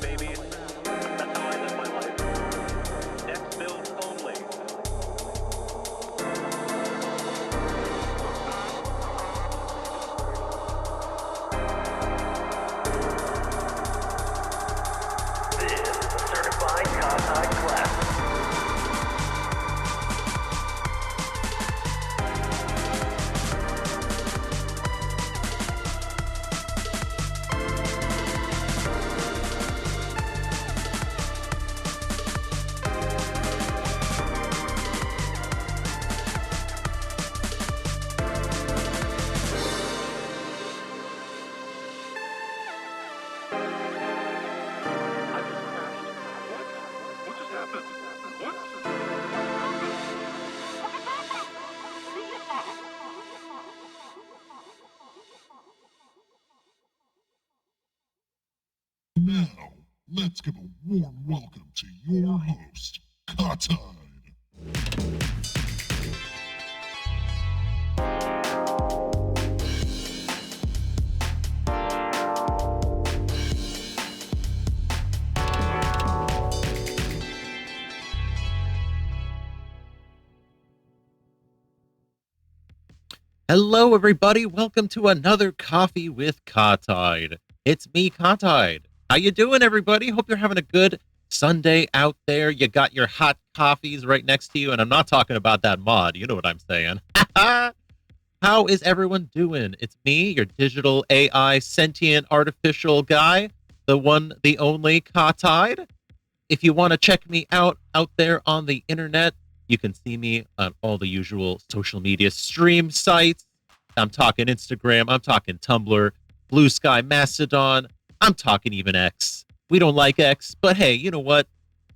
babies. That's how I live my life. Next build only. This is a certified Kahtide classic. Now, let's give a warm welcome to your host, Kahtide. Hello, everybody. Welcome to another Coffee with Kahtide. It's me, Kahtide. How you doing, everybody? Hope you're having a good Sunday out there. You got your hot coffees right next to you, and I'm not talking about that mod. You know what I'm saying. How is everyone doing? It's me, your digital AI sentient artificial guy, the one, the only Kahtide. If you want to check me out there on the internet, you can see me on all the usual social media stream sites. I'm talking Instagram. I'm talking Tumblr, Blue Sky, Mastodon. I'm talking even X. We don't like X, but hey, you know what?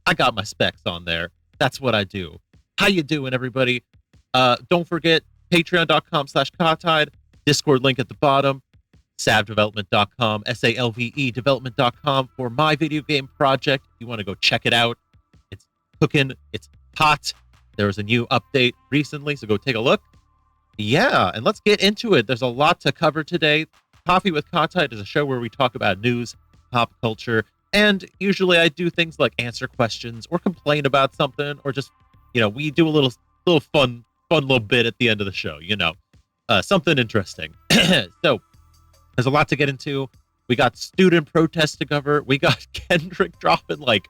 I got my specs on there. That's what I do. How you doing, everybody? Don't forget, patreon.com/Kahtide, Discord link at the bottom, salvedevelopment.com, SALVE development.com for my video game project. If you want to go check it out, it's cooking, it's hot. There was a new update recently, so go take a look. Yeah, and let's get into it. There's a lot to cover today. Coffee with Kahtide is a show where we talk about news, pop culture, and usually I do things like answer questions or complain about something, or just, we do a little fun little bit at the end of the show, something interesting. So there's a lot to get into. We got student protests to cover. We got Kendrick dropping like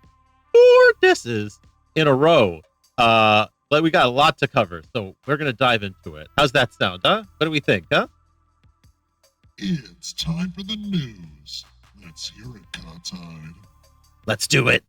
4 disses in a row. But we got a lot to cover, so we're going to dive into it. How's that sound, huh? What do we think, huh? It's time for the news. Let's hear it, Kahtide. Let's do it.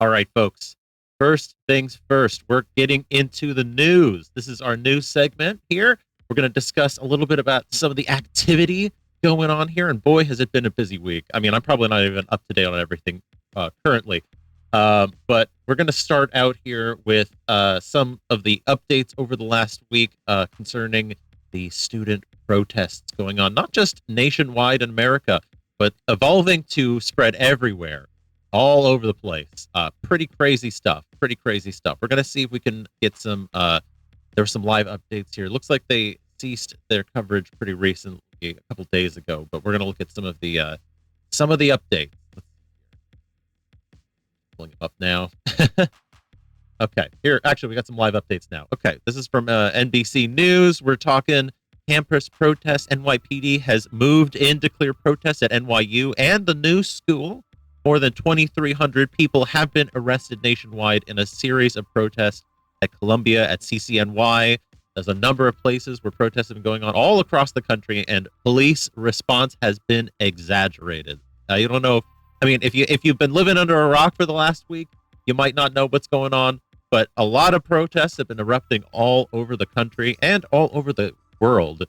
All right, folks. First things first, we're getting into the news. This is our news segment here. We're going to discuss a little bit about some of the activity going on here. And boy, has it been a busy week. I mean, I'm probably not even up to date on everything currently. But we're going to start out here with some of the updates over the last week concerning the student protests going on, not just nationwide in America, but evolving to spread everywhere. All over the place. Pretty crazy stuff. We're going to see if we can get some, there were some live updates here. Looks like they ceased their coverage pretty recently, a couple days ago, but we're going to look at some of the updates. Pulling them up now. Okay, here, actually, we got some live updates now. Okay, this is from NBC News. We're talking campus protests. NYPD has moved in to clear protests at NYU and the new school. More than 2,300 people have been arrested nationwide in a series of protests at Columbia, at CCNY. There's a number of places where protests have been going on all across the country, and police response has been exaggerated. You don't know. If you've been living under a rock for the last week, you might not know what's going on. But a lot of protests have been erupting all over the country and all over the world,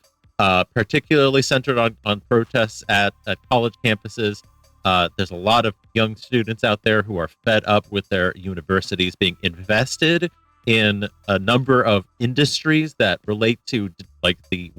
particularly centered on protests at college campuses. There's a lot of young students out there who are fed up with their universities being invested in a number of industries that relate to like the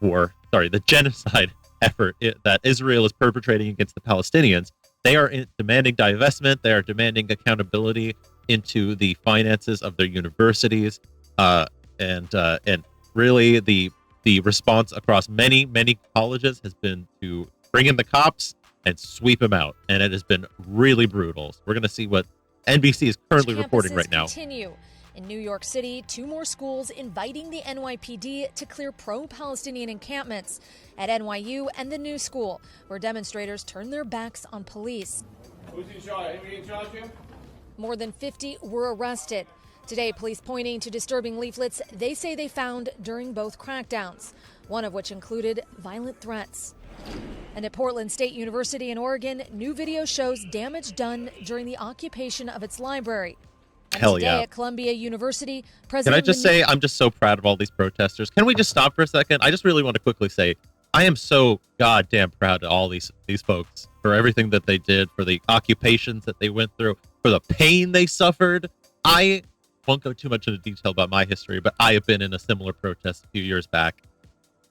the genocide effort that Israel is perpetrating against the Palestinians. They are demanding divestment. They are demanding accountability into the finances of their universities, and really the response across many colleges has been to bring in the cops and sweep them out, and it has been really brutal. So we're going to see what NBC is currently reporting right now. Continue. In New York City, 2 more schools inviting the NYPD to clear pro-Palestinian encampments at NYU and the New School, where demonstrators turned their backs on police. Who's in charge? Anybody in charge here? More than 50 were arrested. Today, police pointing to disturbing leaflets they say they found during both crackdowns, one of which included violent threats. And at Portland State University in Oregon, new video shows damage done during the occupation of its library. And Hell today yeah. at Columbia University, Can President I just say, I'm just so proud of all these protesters. Can we just stop for a second? I just really want to quickly say, I am so goddamn proud of all these folks for everything that they did, for the occupations that they went through, for the pain they suffered. I won't go too much into detail about my history, but I have been in a similar protest a few years back.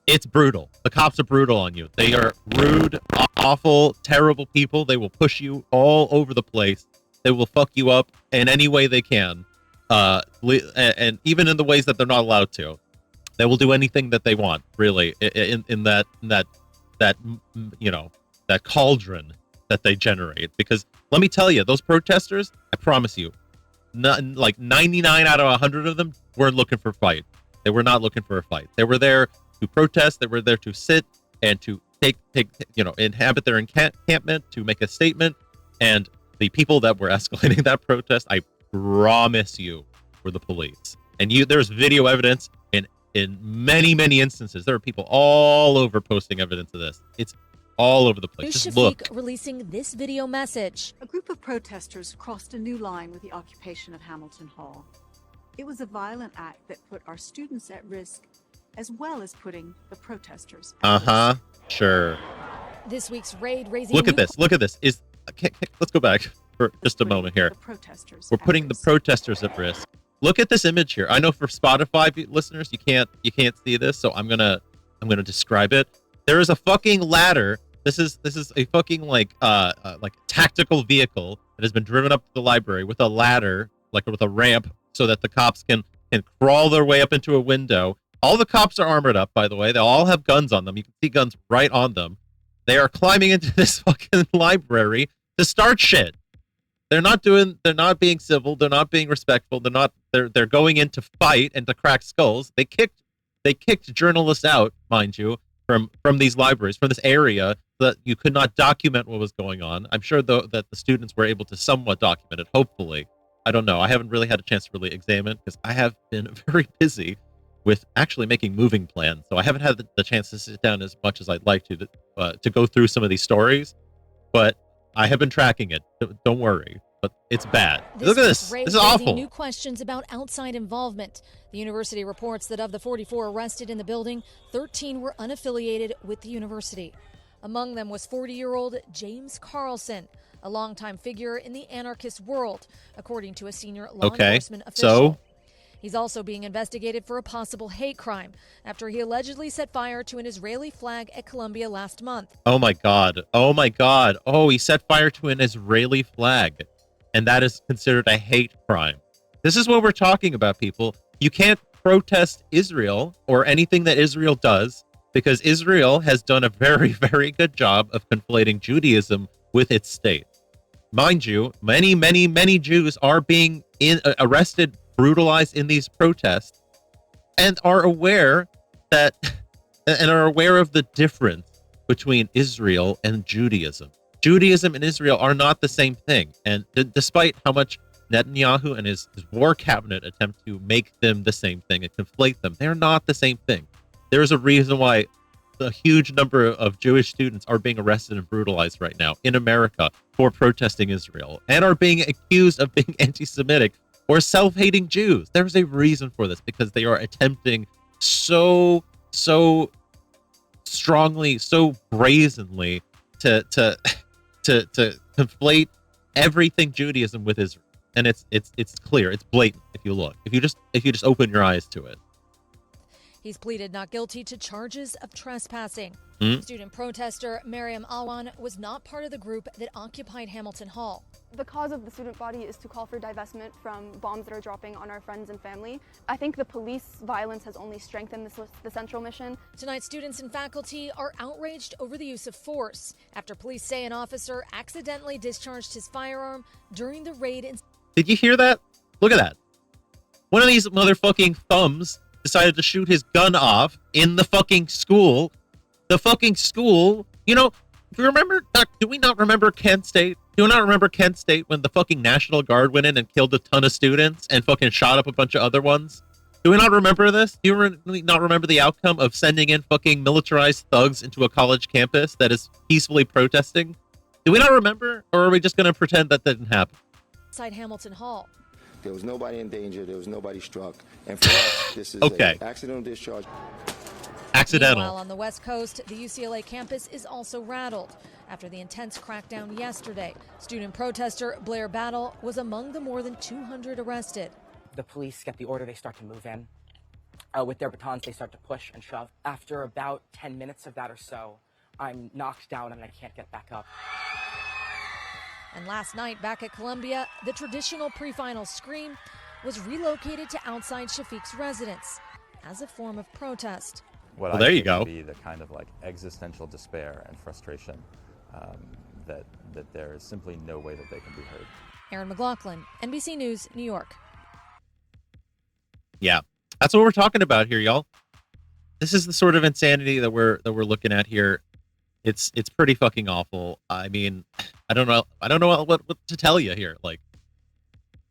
It's brutal. The cops are brutal on you. They are rude, awful, terrible people. They will push you all over the place. They will fuck you up in any way they can, and even in the ways that they're not allowed to. They will do anything that they want, really, in that you know, that cauldron that they generate. Because let me tell you, those protesters, I promise you, like 99 out of 100 of them weren't looking for a fight. They were not looking for a fight. They were there to protest. They were there to sit and to take inhabit their encampment, to make a statement. And the people that were escalating that protest, I promise you, were the police. And there's video evidence in many instances. There are people all over posting evidence of this. It's all over the place. Just look. Releasing this video message. A group of protesters crossed a new line with the occupation of Hamilton Hall. It was a violent act that put our students at risk, as well as putting the protesters at risk. Sure. This week's raid raising. Look at this. Let's go back for just a moment here. We're putting the protesters at risk. Look at this image here. I know for Spotify listeners, you can't see this, so I'm gonna describe it. There is a fucking ladder. This is a fucking like tactical vehicle that has been driven up to the library with a ladder, like with a ramp, so that the cops can crawl their way up into a window. All the cops are armored up, by the way. They all have guns on them. You can see guns right on them. They are climbing into this fucking library to start shit. They're not being civil. They're not being respectful. They're going in to fight and to crack skulls. They kicked journalists out, mind you, from these libraries, from this area, that you could not document what was going on. I'm sure though that the students were able to somewhat document it, hopefully. I don't know. I haven't really had a chance to really examine because I have been very busy with actually making moving plans. So I haven't had the chance to sit down as much as I'd like to go through some of these stories, but I have been tracking it. Don't worry, but it's bad. Look at this. This is awful. New questions about outside involvement. The university reports that of the 44 arrested in the building, 13 were unaffiliated with the university. Among them was 40-year-old James Carlson, a longtime figure in the anarchist world, according to a senior law enforcement official. So he's also being investigated for a possible hate crime after he allegedly set fire to an Israeli flag at Columbia last month. Oh my God. Oh, he set fire to an Israeli flag. And that is considered a hate crime. This is what we're talking about, people. You can't protest Israel or anything that Israel does because Israel has done a very, very good job of conflating Judaism with its state. Mind you, many Jews are being arrested, brutalized in these protests, and are aware of the difference between Israel and Judaism. Judaism and Israel are not the same thing, and despite how much Netanyahu and his war cabinet attempt to make them the same thing and conflate them, they're not the same thing. There is a reason why a huge number of Jewish students are being arrested and brutalized right now in America for protesting Israel and are being accused of being anti-Semitic or self-hating Jews. There's a reason for this, because they are attempting so strongly, so brazenly to conflate everything Judaism with Israel. And it's clear, it's blatant if you look. If you just open your eyes to it. He's pleaded not guilty to charges of trespassing. Hmm? Student protester Mariam Alwan was not part of the group that occupied Hamilton Hall. The cause of the student body is to call for divestment from bombs that are dropping on our friends and family. I think the police violence has only strengthened the central mission. Tonight, students and faculty are outraged over the use of force after police say an officer accidentally discharged his firearm during the raid. Did you hear that? Look at that. One of these motherfucking thumbs decided to shoot his gun off in the fucking school. The fucking school, you know, if you remember, do we not remember Kent State? Do you not remember Kent State when the fucking National Guard went in and killed a ton of students and fucking shot up a bunch of other ones? Do we not remember this? Do you not remember the outcome of sending in fucking militarized thugs into a college campus that is peacefully protesting? Do we not remember? Or are we just going to pretend that didn't happen? Inside Hamilton Hall. There was nobody in danger. There was nobody struck. And for us, this is Okay. an accidental discharge. Accidental. Meanwhile, on the West Coast, the UCLA campus is also rattled after the intense crackdown yesterday. Student protester Blair Battle was among the more than 200 arrested. The police get the order, they start to move in. With their batons, they start to push and shove. After about 10 minutes of that or so, I'm knocked down and I can't get back up. And last night, back at Columbia, the traditional pre-final scream was relocated to outside Shafiq's residence as a form of protest. What Well, I there you think go. would be the kind of like existential despair and frustration that there is simply no way that they can be heard. Aaron McLaughlin, NBC News, New York. Yeah, that's what we're talking about here, y'all. This is the sort of insanity that we're looking at here. It's pretty fucking awful. I mean, I don't know what to tell you here. Like,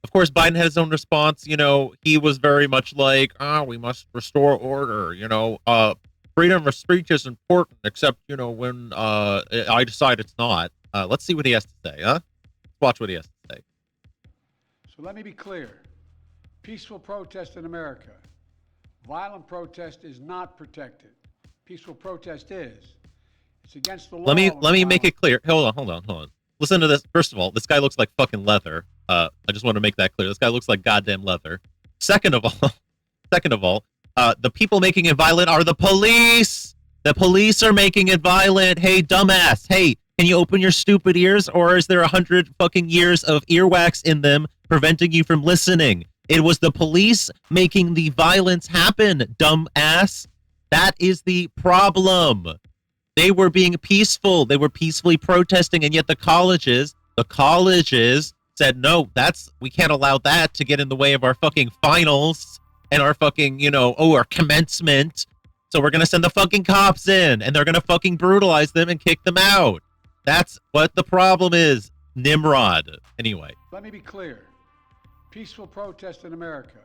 of course, Biden had his own response. You know, he was very much like, we must restore order. You know, freedom of speech is important, except, you know, when I decide it's not. Let's see what he has to say, huh? Let's watch what he has to say. So let me be clear. Peaceful protest in America. Violent protest is not protected. Peaceful protest is. It's against the law. Let me make it clear. Hold on. Listen to this. First of all, this guy looks like fucking leather. I just want to make that clear. This guy looks like goddamn leather. Second of all, the people making it violent are the police. The police are making it violent. Hey, dumbass. Hey, can you open your stupid ears, or is there 100 fucking years of earwax in them preventing you from listening? It was the police making the violence happen, dumbass. That is the problem. They were being peaceful. They were peacefully protesting, and yet the colleges said, no, we can't allow that to get in the way of our fucking finals and our fucking, our commencement. So we're going to send the fucking cops in, and they're going to fucking brutalize them and kick them out. That's what the problem is, Nimrod. Anyway. Let me be clear. Peaceful protest in America.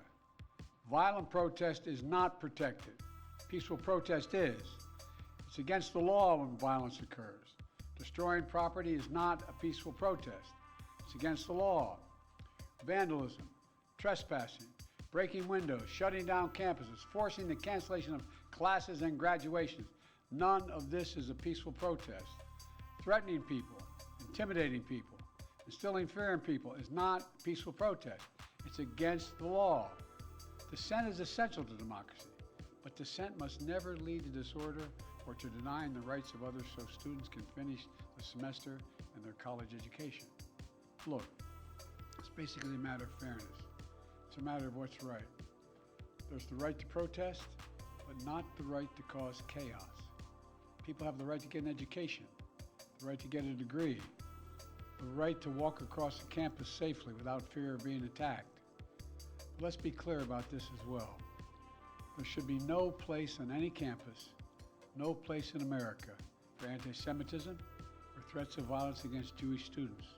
Violent protest is not protected. Peaceful protest is. It's against the law when violence occurs. Destroying property is not a peaceful protest. It's against the law. Vandalism, trespassing, breaking windows, shutting down campuses, forcing the cancellation of classes and graduations. None of this is a peaceful protest. Threatening people, intimidating people, instilling fear in people is not peaceful protest. It's against the law. Dissent is essential to democracy, but dissent must never lead to disorder or to denying the rights of others so students can finish the semester and their college education. Look, it's basically a matter of fairness. It's a matter of what's right. There's the right to protest, but not the right to cause chaos. People have the right to get an education, the right to get a degree, the right to walk across the campus safely without fear of being attacked. But let's be clear about this as well. There should be no place on any campus, no place in America for anti-Semitism or threats of violence against Jewish students.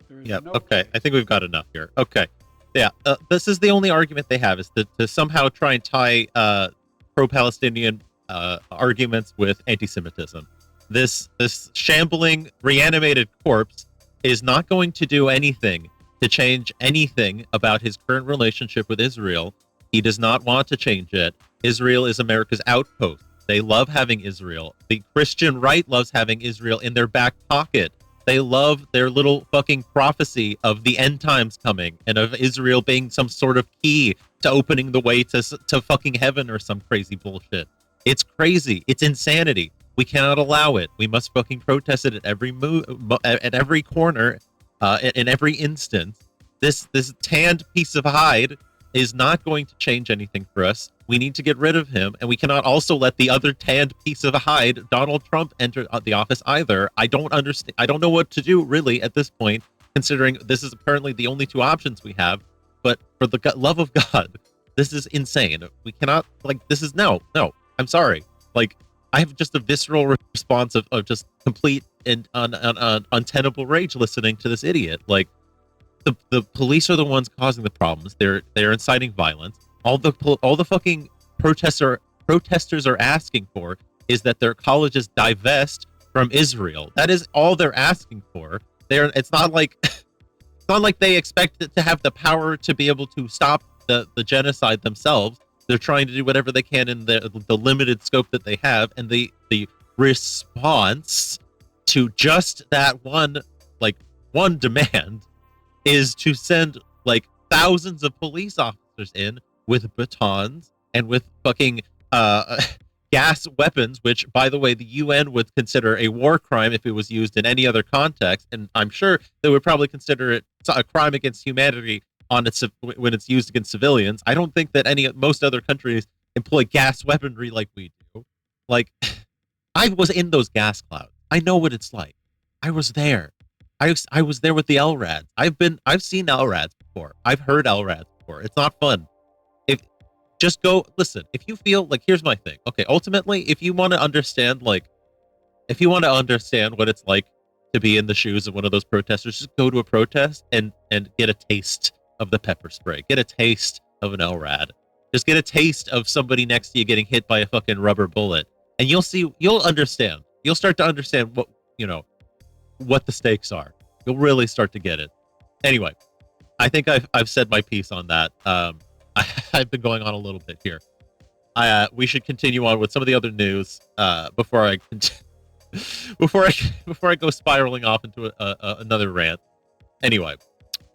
There is Yeah, no okay. place. I think we've got enough here. Okay. Yeah, this is the only argument they have, is to somehow try and tie pro-Palestinian arguments with anti-Semitism. This shambling, reanimated corpse is not going to do anything to change anything about his current relationship with Israel. He does not want to change it. Israel is America's outpost. They love having Israel. The Christian right loves having Israel in their back pocket. They love their little fucking prophecy of the end times coming and of Israel being some sort of key to opening the way to fucking heaven or some crazy bullshit. It's crazy. It's insanity. We cannot allow it. We must fucking protest it at every at every corner, in every instance. This tanned piece of hide is not going to change anything for us. We need to get rid of him, and we cannot also let the other tanned piece of hide, Donald Trump, enter the office either. I don't understand. I don't know what to do really at this point, considering this is apparently the only two options we have. But for the love of God, this is insane. We cannot, like, this is no. I'm sorry. Like, I have just a visceral response of just complete and untenable rage listening to this idiot. Like, the police are the ones causing the problems. They're inciting violence. All the fucking protesters are asking for is that their colleges divest from Israel. That is all they're asking for. It's not like they expect it to have the power to be able to stop the genocide themselves. They're trying to do whatever they can in the limited scope that they have, and the response to just that one demand is to send like thousands of police officers in with batons and with fucking gas weapons, which, by the way, the UN would consider a war crime if it was used in any other context, and I'm sure they would probably consider it a crime against humanity when it's used against civilians. I don't think that most other countries employ gas weaponry like we do. Like, I was in those gas clouds. I know what it's like. I was there. I was there with the LRADs. I've seen LRADs before. I've heard LRADs before. It's not fun. Just go listen. If you feel like, here's my thing. Okay, ultimately, if you want to understand what it's like to be in the shoes of one of those protesters, just go to a protest and get a taste of the pepper spray. Get a taste of an LRAD. Just get a taste of somebody next to you getting hit by a fucking rubber bullet, and you'll understand. You'll start to understand what the stakes are. You'll really start to get it. Anyway, I think I've said my piece on that. I've been going on a little bit here. We should continue on with some of the other news before I go spiraling off into another rant. Anyway,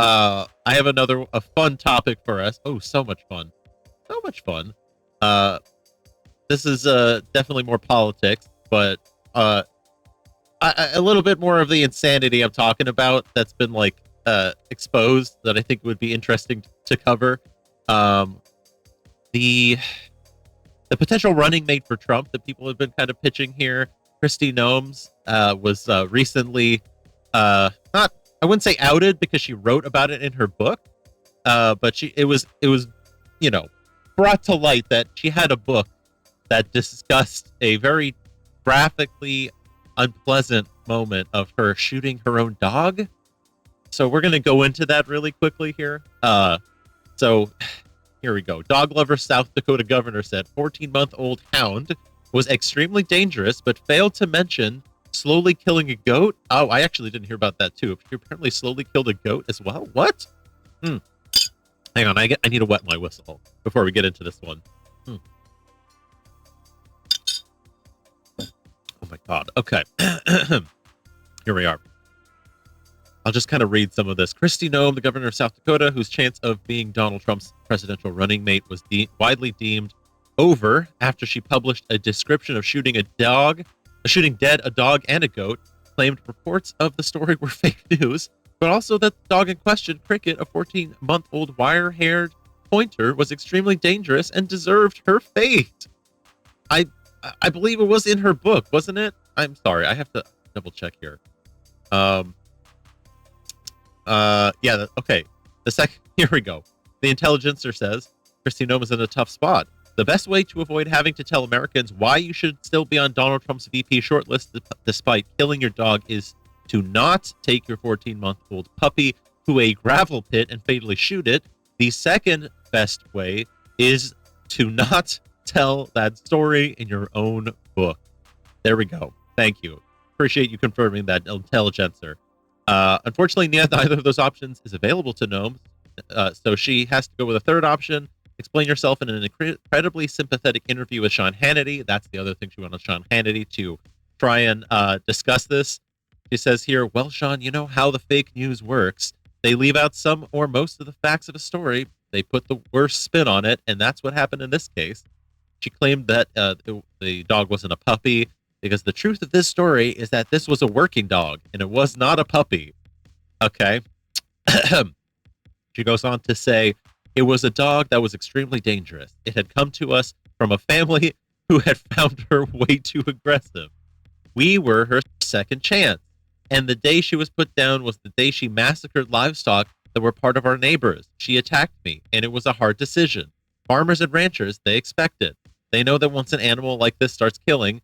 I have a fun topic for us. Oh, so much fun. This is definitely more politics, but a little bit more of the insanity I'm talking about that's been exposed that I think would be interesting to cover. The potential running mate for Trump that people have been kind of pitching here, Kristi Noem, was recently I wouldn't say outed because she wrote about it in her book, but it was brought to light that she had a book that discussed a very graphically unpleasant moment of her shooting her own dog. So we're going to go into that really quickly here. So here we go. Dog lover South Dakota governor said 14-month-old hound was extremely dangerous, but failed to mention slowly killing a goat. Oh, I actually didn't hear about that too. She apparently slowly killed a goat as well. What? Hang on, I need to wet my whistle before we get into this one. Oh my God. Okay. Here we are. I'll just kind of read some of this. Kristi Noem, the governor of South Dakota, whose chance of being Donald Trump's presidential running mate was widely deemed over after she published a description of shooting dead a dog and a goat, claimed reports of the story were fake news, but also that the dog in question, Cricket, a 14-month-old wire-haired pointer, was extremely dangerous and deserved her fate. I believe it was in her book, wasn't it? I'm sorry, I have to double check here. Okay. Here we go. The Intelligencer says, Kristi Noem is in a tough spot. The best way to avoid having to tell Americans why you should still be on Donald Trump's VP shortlist despite killing your dog is to not take your 14-month-old puppy to a gravel pit and fatally shoot it. The second best way is to not tell that story in your own book. There we go. Thank you. Appreciate you confirming that, Intelligencer. Unfortunately, neither of those options is available to Noem, so she has to go with a third option. Explain yourself in an incredibly sympathetic interview with Sean Hannity. That's the other thing she went on Sean Hannity to try and discuss this. She says here, well, Sean, you know how the fake news works. They leave out some or most of the facts of a story. They put the worst spin on it, and that's what happened in this case. She claimed that the dog wasn't a puppy, because the truth of this story is that this was a working dog, and it was not a puppy. Okay. She goes on to say, it was a dog that was extremely dangerous. It had come to us from a family who had found her way too aggressive. We were her second chance. And the day she was put down was the day she massacred livestock that were part of our neighbors. She attacked me, and it was a hard decision. Farmers and ranchers, they expect it. They know that once an animal like this starts killing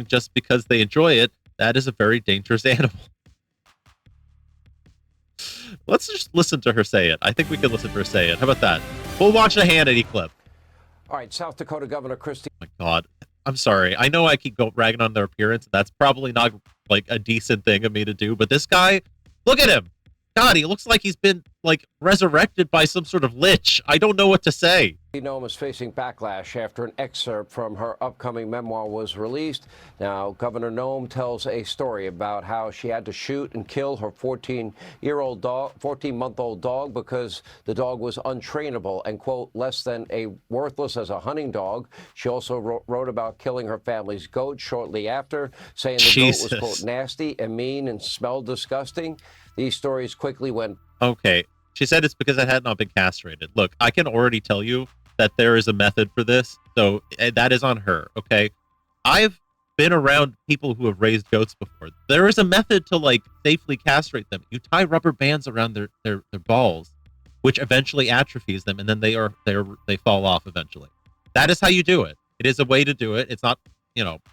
just because they enjoy it, that is a very dangerous animal. Let's just listen to her say it. I think we can listen to her say it. How about that? We'll watch a Hannity clip. All right, South Dakota Governor Christie. Oh my God. I'm sorry. I know I keep ragging on their appearance. That's probably not like a decent thing of me to do, but this guy, look at him. God, he looks like he's been like resurrected by some sort of lich. I don't know what to say. Noem is facing backlash after an excerpt from her upcoming memoir was released. Now, Governor Noem tells a story about how she had to shoot and kill her 14-month-old dog because the dog was untrainable and, quote, less than a worthless as a hunting dog. She also wrote about killing her family's goat shortly after, saying the goat was, quote, nasty and mean and smelled disgusting. These stories quickly went. Okay. She said it's because it had not been castrated. Look, I can already tell you that there is a method for this. So that is on her. Okay. I've been around people who have raised goats before. There is a method to like safely castrate them. You tie rubber bands around their balls, which eventually atrophies them. And then they fall off eventually. That is how you do it. It is a way to do it. It's not,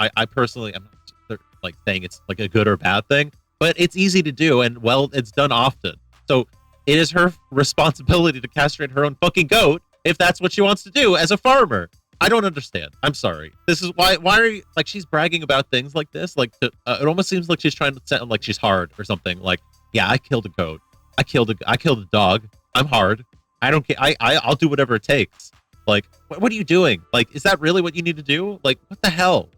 I personally, I'm not like saying it's like a good or bad thing, but it's easy to do. And well, it's done often. So it is her responsibility to castrate her own fucking goat if that's what she wants to do as a farmer. I don't understand. I'm sorry. This is why are you like, she's bragging about things like this? Like it almost seems like she's trying to sound like she's hard or something. Like, yeah, I killed a goat. I killed a dog. I'm hard. I don't care. I'll do whatever it takes. Like, what are you doing? Like, is that really what you need to do? Like, what the hell?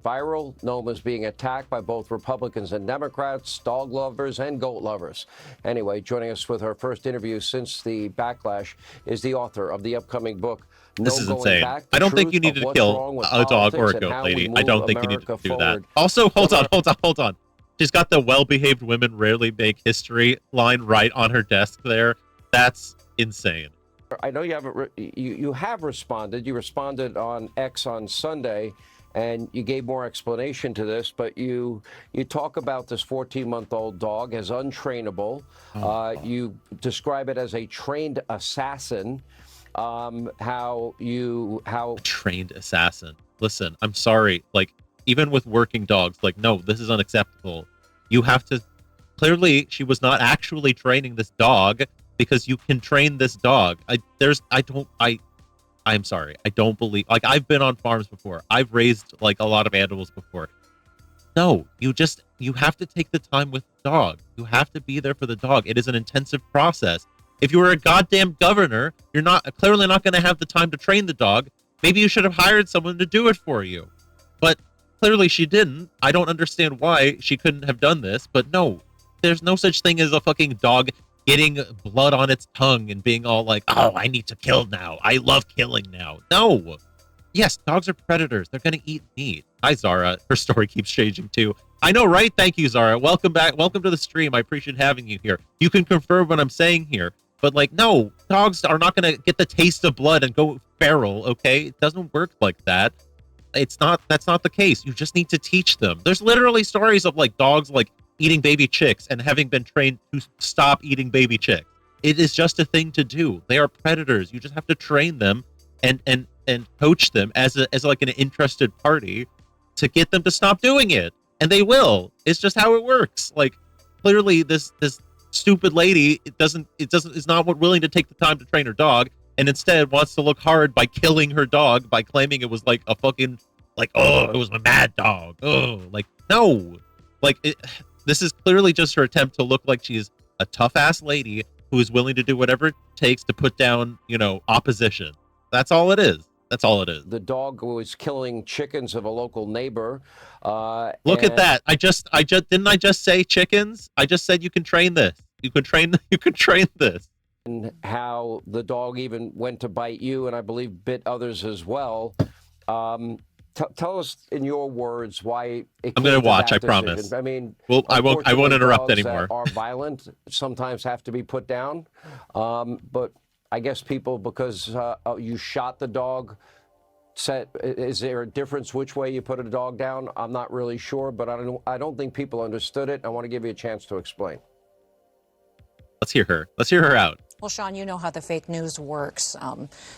Viral. Noem is being attacked by both Republicans and Democrats, dog lovers and goat lovers. Anyway, joining us with her first interview since the backlash is the author of the upcoming book. This is insane. I don't think you need to kill a dog or a goat, lady. I don't think you need to do that. Also, hold on. She's got the well-behaved women rarely make history line right on her desk there. That's insane. I know you haven't. You have responded. You responded on X on Sunday. And you gave more explanation to this, but you talk about this 14-month-old dog as untrainable. You describe it as a trained assassin. A trained assassin. Listen, I'm sorry. Like, even with working dogs, like, no, this is unacceptable. You have to. Clearly, she was not actually training this dog because you can train this dog. I'm sorry. I don't believe, like, I've been on farms before. I've raised like a lot of animals before. No, you have to take the time with the dog. You have to be there for the dog. It is an intensive process. If you were a goddamn governor, you're clearly not going to have the time to train the dog. Maybe you should have hired someone to do it for you. But clearly she didn't. I don't understand why she couldn't have done this, but no, there's no such thing as a fucking dog getting blood on its tongue and being all like, oh, I need to kill now. I love killing now. No. Yes, dogs are predators. They're going to eat meat. Hi, Zara. Her story keeps changing too. I know, right? Thank you, Zara. Welcome back. Welcome to the stream. I appreciate having you here. You can confirm what I'm saying here. But like, no, dogs are not going to get the taste of blood and go feral, okay? It doesn't work like that. That's not the case. You just need to teach them. There's literally stories of like dogs like eating baby chicks and having been trained to stop eating baby chicks. It is just a thing to do. They are predators. You just have to train them and coach them as like an interested party to get them to stop doing it. And they will. It's just how it works. Like, clearly this stupid lady is not willing to take the time to train her dog, and instead wants to look hard by killing her dog by claiming it was like a fucking like, oh, it was my mad dog. Oh, like, no. Like, this is clearly just her attempt to look like she's a tough-ass lady who is willing to do whatever it takes to put down, opposition. That's all it is. That's all it is. The dog was killing chickens of a local neighbor. Look at that. I just didn't I just say chickens? I just said you can train this. You can train this. And how the dog even went to bite you, and I believe bit others as well. Tell us in your words why it I'm going to watch, I decision. promise. I mean, well, I won't interrupt dogs anymore. That are violent sometimes have to be put down. But I guess people, because you shot the dog, is there a difference which way you put a dog down? I'm not really sure, but I don't think people understood it. I want to give you a chance to explain. Let's hear her. Let's hear her out. Well, Sean, you know how the fake news works.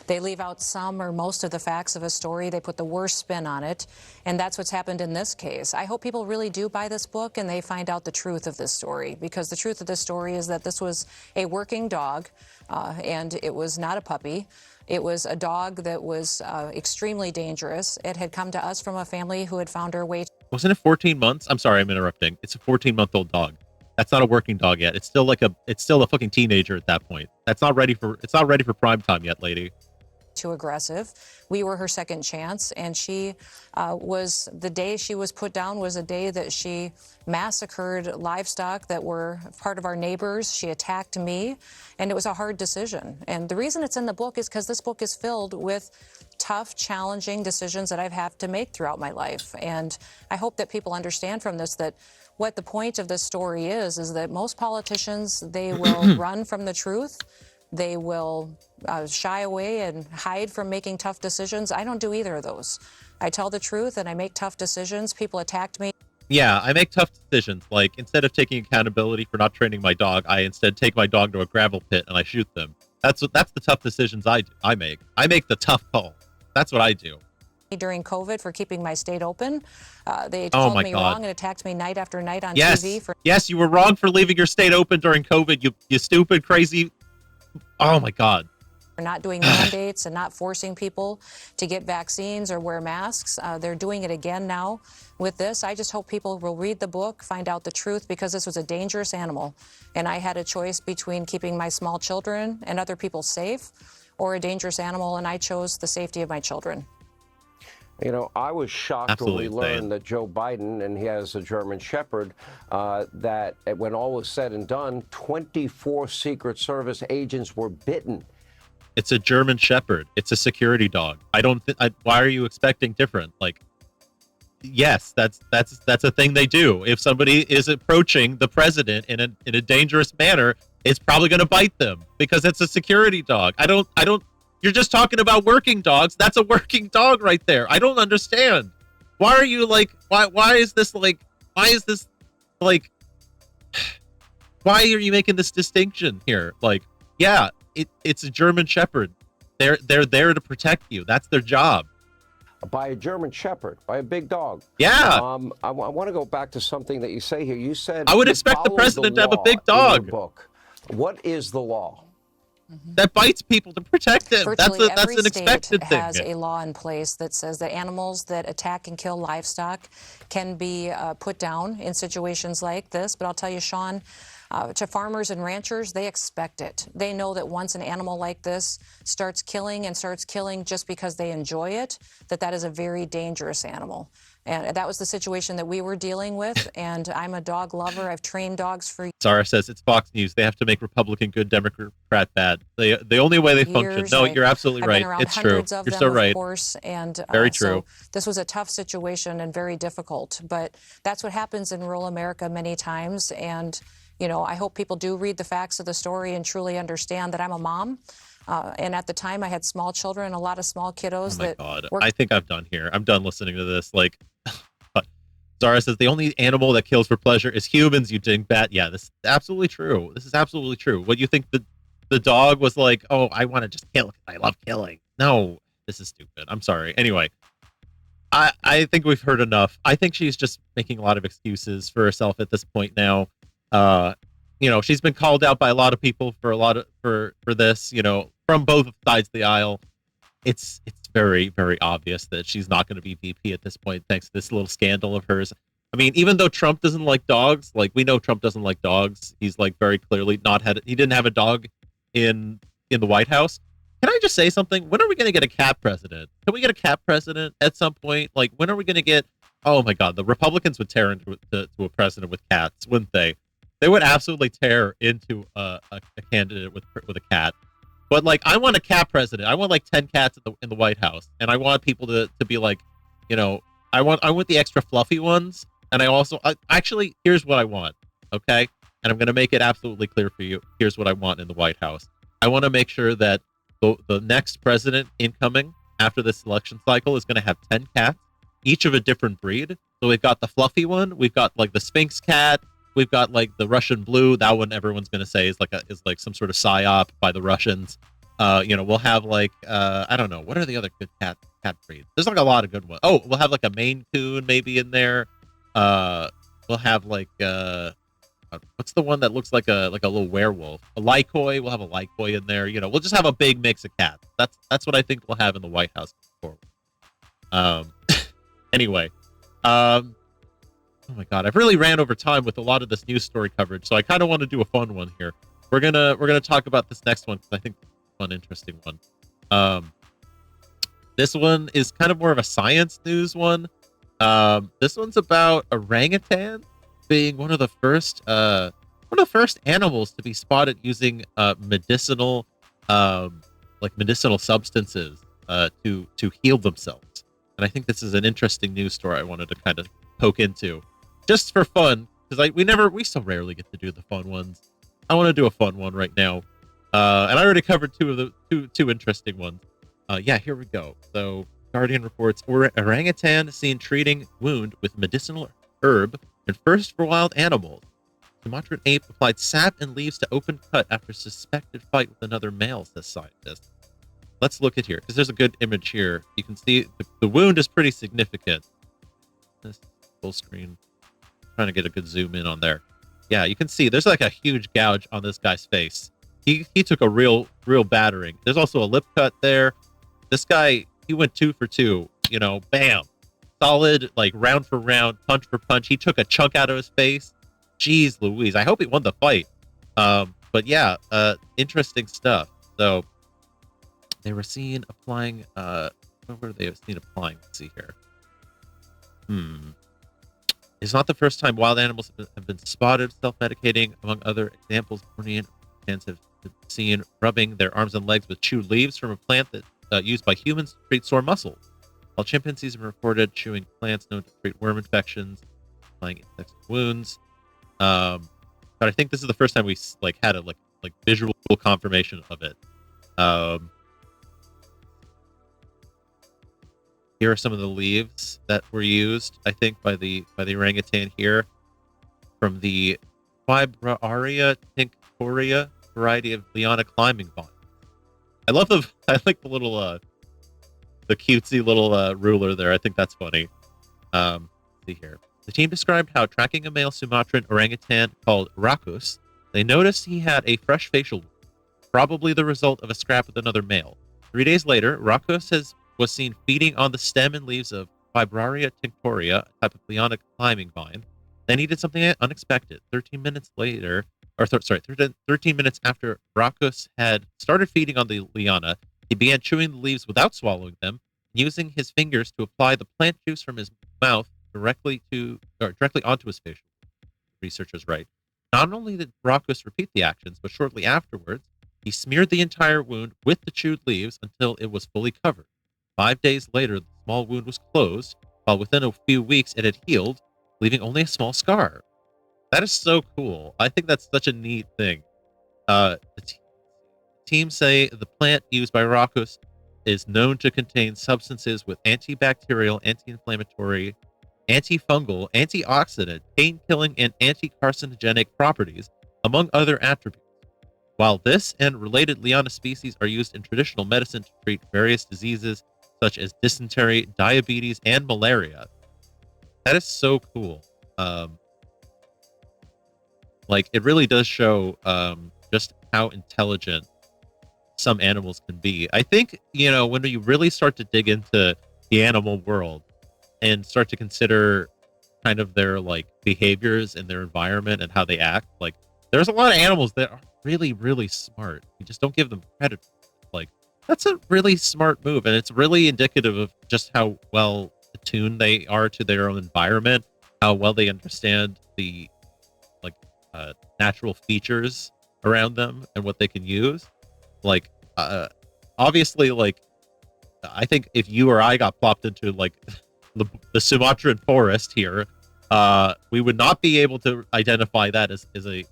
They leave out some or most of the facts of a story. They put the worst spin on it. And that's what's happened in this case. I hope people really do buy this book and they find out the truth of this story, because the truth of this story is that this was a working dog and it was not a puppy. It was a dog that was extremely dangerous. It had come to us from a family who had found her way. Wasn't it 14 months? I'm sorry, I'm interrupting. It's a 14-month-old dog. That's not a working dog yet. It's still a fucking teenager at that point. It's not ready for prime time yet, lady. Too aggressive. We were her second chance, and she the day she was put down was a day that she massacred livestock that were part of our neighbors. She attacked me, and it was a hard decision. And the reason it's in the book is because this book is filled with tough, challenging decisions that I've had to make throughout my life. And I hope that people understand from this that what the point of this story is that most politicians, they will run from the truth. They will shy away and hide from making tough decisions. I don't do either of those. I tell the truth and I make tough decisions. People attacked me. Yeah, I make tough decisions. Like, instead of taking accountability for not training my dog, I instead take my dog to a gravel pit and I shoot them. That's the tough decisions I make. I make the tough call. That's what I do. During COVID for keeping my state open. They called me wrong and attacked me night after night on TV. Yes, you were wrong for leaving your state open during COVID, you stupid, crazy. Oh, my God. For not doing mandates and not forcing people to get vaccines or wear masks. They're doing it again now with this. I just hope people will read the book, find out the truth, because this was a dangerous animal. And I had a choice between keeping my small children and other people safe or a dangerous animal, and I chose the safety of my children. You know, I was shocked Absolutely when we learned that Joe Biden, and he has a German Shepherd, that when all was said and done, 24 Secret Service agents were bitten. It's a German Shepherd. It's a security dog. Why are you expecting different? Like, yes, that's a thing they do. If somebody is approaching the president in a dangerous manner, it's probably going to bite them because it's a security dog. I don't. You're just talking about working dogs. That's a working dog right there. I don't understand. Why are you like, why is this like, why are you making this distinction here? Like, yeah, it's a German Shepherd. They're there to protect you. That's their job. By a German Shepherd, by a big dog. Yeah. I want to go back to something that you say here. You said I would expect the president to have a big dog. In your book. What is the law? That bites people to protect them. Virtually That's every an expected state thing. has a law in place that says that animals that attack and kill livestock can be put down in situations like this. But I'll tell you, Sean, to farmers and ranchers, they expect it. They know that once an animal like this starts killing just because they enjoy it, that is a very dangerous animal. And that was the situation that we were dealing with. And I'm a dog lover. I've trained dogs for years. Zara says it's Fox News. They have to make Republican good, Democrat bad. The only way they function. No, you're absolutely right. It's true. You're so right. Of course, and very true. So this was a tough situation and very difficult. But that's what happens in rural America many times. And you know, I hope people do read the facts of the story and truly understand that I'm a mom. And at the time, I had small children, a lot of small kiddos. Oh my God. I think I'm done here. I'm done listening to this. Like, Zara says the only animal that kills for pleasure is humans, you dingbat. Yeah, this is absolutely true. This is absolutely true. What you think the dog was like, oh, I want to just kill because I love killing. No, this is stupid. I'm sorry. Anyway, I think we've heard enough. I think she's just making a lot of excuses for herself at this point now. You know, she's been called out by a lot of people for this, you know, from both sides of the aisle. It's very, very obvious that she's not going to be VP at this point, thanks to this little scandal of hers. I mean, even though Trump doesn't like dogs, like we know Trump doesn't like dogs. He's like very clearly he didn't have a dog in the White House. Can I just say something? When are we going to get a cat president? Can we get a cat president at some point? Like, when are we going to get? Oh my God, the Republicans would tear into to a president with cats, wouldn't they? They would absolutely tear into a candidate with a cat. But like, I want a cat president. I want like 10 cats in the White House, and I want people to be like, you know, I want the extra fluffy ones, and actually, here's what I want, okay? And I'm going to make it absolutely clear for you. Here's what I want in the White House. I want to make sure that the next president incoming after this election cycle is going to have 10 cats, each of a different breed. So we've got the fluffy one, we've got like the Sphinx cat, we've got like the Russian blue. That one everyone's going to say is like some sort of psyop by the Russians. We'll have like I don't know, what are the other good cat breeds? There's like a lot of good ones. Oh, we'll have like a Maine Coon maybe in there. We'll have like what's the one that looks like a little werewolf? A Lycoy. We'll have a Lycoy in there. We'll just have a big mix of cats. That's what I think we'll have in the White House forward. Anyway, oh my God, I've really ran over time with a lot of this news story coverage, so I kind of want to do a fun one here. We're gonna talk about this next one because I think it's a fun, interesting one. This one is kind of more of a science news one. This one's about orangutan being one of the first animals to be spotted using medicinal substances to heal themselves. And I think this is an interesting news story I wanted to kind of poke into, just for fun, because we so rarely get to do the fun ones. I want to do a fun one right now, and I already covered two interesting ones. Yeah, here we go. So Guardian reports orangutan seen treating wound with medicinal herb and first for wild animals. Sumatran ape applied sap and leaves to open cut after suspected fight with another male, says scientist. Let's look at here, because there's a good image here. You can see the wound is pretty significant. This full screen. Trying to get a good zoom in on there. Yeah, you can see there's like a huge gouge on this guy's face. He took a real battering. There's also a lip cut there. This guy, he went 2 for 2. Bam. Solid, like round for round, punch for punch. He took a chunk out of his face. Jeez Louise. I hope he won the fight. But yeah, interesting stuff. So they were seen applying, what were they seen applying? Let's see here. It's not the first time wild animals have been spotted self-medicating. Among other examples, Bornean orangutans have been seen rubbing their arms and legs with chewed leaves from a plant that used by humans to treat sore muscles. While chimpanzees have been reported chewing plants known to treat worm infections, applying insects to wounds. But I think this is the first time we had a visual confirmation of it. Here are some of the leaves that were used, I think, by the orangutan here, from the Fibraria tinctoria variety of liana climbing vine. I like the little the cutesy little ruler there. I think that's funny. Let's see here. The team described how tracking a male Sumatran orangutan called Rakus, they noticed he had a fresh facial wound, probably the result of a scrap with another male. 3 days later, Rakus was seen feeding on the stem and leaves of Fibraria tinctoria, a type of liana climbing vine. Then he did something unexpected. 13 minutes after Rakus had started feeding on the liana, he began chewing the leaves without swallowing them, using his fingers to apply the plant juice from his mouth directly onto his facial. Researchers write. Not only did Rakus repeat the actions, but shortly afterwards, he smeared the entire wound with the chewed leaves until it was fully covered. 5 days later, the small wound was closed, while within a few weeks it had healed, leaving only a small scar. That is so cool. I think that's such a neat thing. The team say the plant used by Rakus is known to contain substances with antibacterial, anti-inflammatory, antifungal, antioxidant, pain-killing, and anti-carcinogenic properties, among other attributes. While this and related liana species are used in traditional medicine to treat various diseases such as dysentery, diabetes, and malaria. That is so cool. It really does show just how intelligent some animals can be. I think, when you really start to dig into the animal world and start to consider kind of their behaviors and their environment and how they act, there's a lot of animals that are really, really smart. You just don't give them credit. That's a really smart move, and it's really indicative of just how well attuned they are to their own environment, how well they understand the like natural features around them and what they can use. Like, obviously, like I think if you or I got plopped into like the Sumatran forest here, we would not be able to identify that as a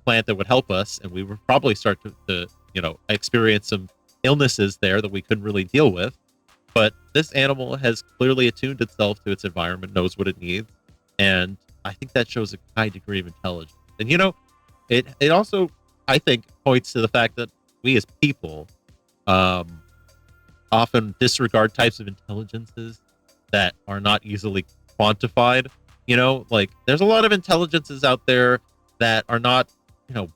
plant that would help us, and we would probably start to experience some illnesses there that we couldn't really deal with. But this animal has clearly attuned itself to its environment, knows what it needs, and I think that shows a high degree of intelligence. And it also, I think, points to the fact that we as people often disregard types of intelligences that are not easily quantified. Like there's a lot of intelligences out there that are not,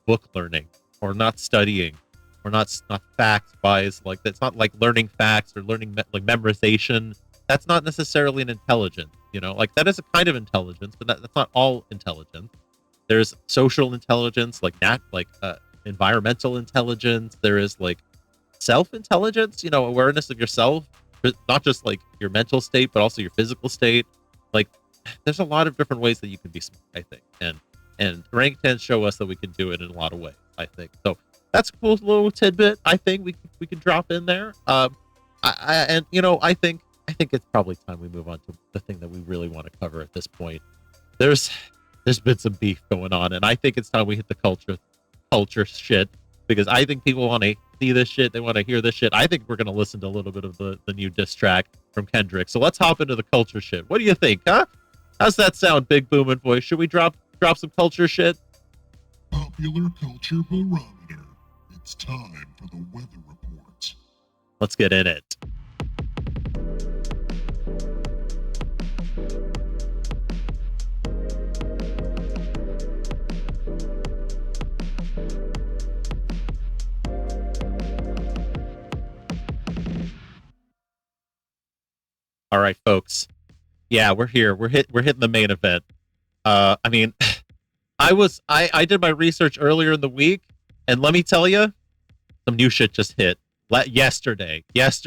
book learning or not studying or not fact wise. Like that's not like learning facts or learning like memorization. That's not necessarily an intelligence. Like that is a kind of intelligence, but that's not all intelligence. There's social intelligence, like environmental intelligence. There is like self-intelligence, awareness of yourself, not just like your mental state, but also your physical state. Like there's a lot of different ways that you can be smart, I think. And orangutans show us that we can do it in a lot of ways, I think. So that's a cool little tidbit I think we can drop in there. I think it's probably time we move on to the thing that we really want to cover at this point. There's been some beef going on, and I think it's time we hit the culture shit, because I think people want to see this shit. They want to hear this shit. I think we're going to listen to a little bit of the new diss track from Kendrick. So let's hop into the culture shit. What do you think, huh? How's that sound, big booming voice? Should we drop some culture shit? Popular culture barometer. It's time for the weather report. Let's get in it. All right, folks. Yeah, we're here. We're hitting the main event. I mean, I did my research earlier in the week, and let me tell you, some new shit just hit yesterday. Yes,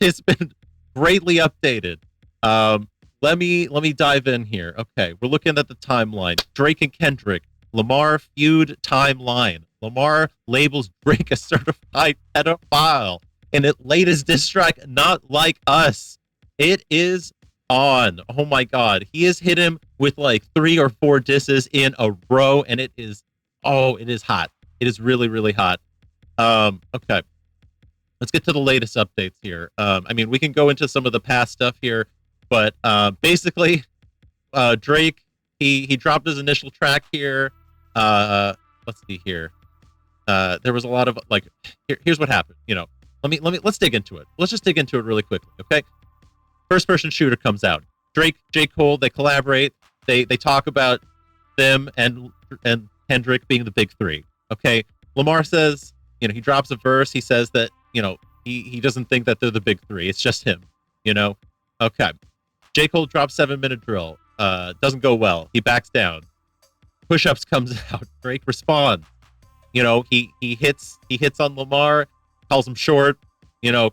it's been greatly updated. Let me dive in here. Okay, we're looking at the timeline. Drake and Kendrick, Lamar feud timeline. Lamar labels Drake a certified pedophile in its latest diss track, Not Like Us. It is on. Oh my god. He has hit him with like 3 or 4 disses in a row, and it is hot. It is really, really hot. Okay. Let's get to the latest updates here. I mean, we can go into some of the past stuff here, but basically, Drake, he dropped his initial track here. Let's see here. There was a lot of like, here's what happened. Let's dig into it. Let's just dig into it really quickly, okay? First person shooter comes out. Drake, J. Cole, they collaborate. They talk about them and Kendrick being the big three. Okay. Lamar says, he drops a verse. He says that, he doesn't think that they're the big three. It's just him, Okay. J. Cole drops 7-minute drill. Doesn't go well. He backs down. Push-ups comes out. Drake responds. He hits on Lamar, calls him short,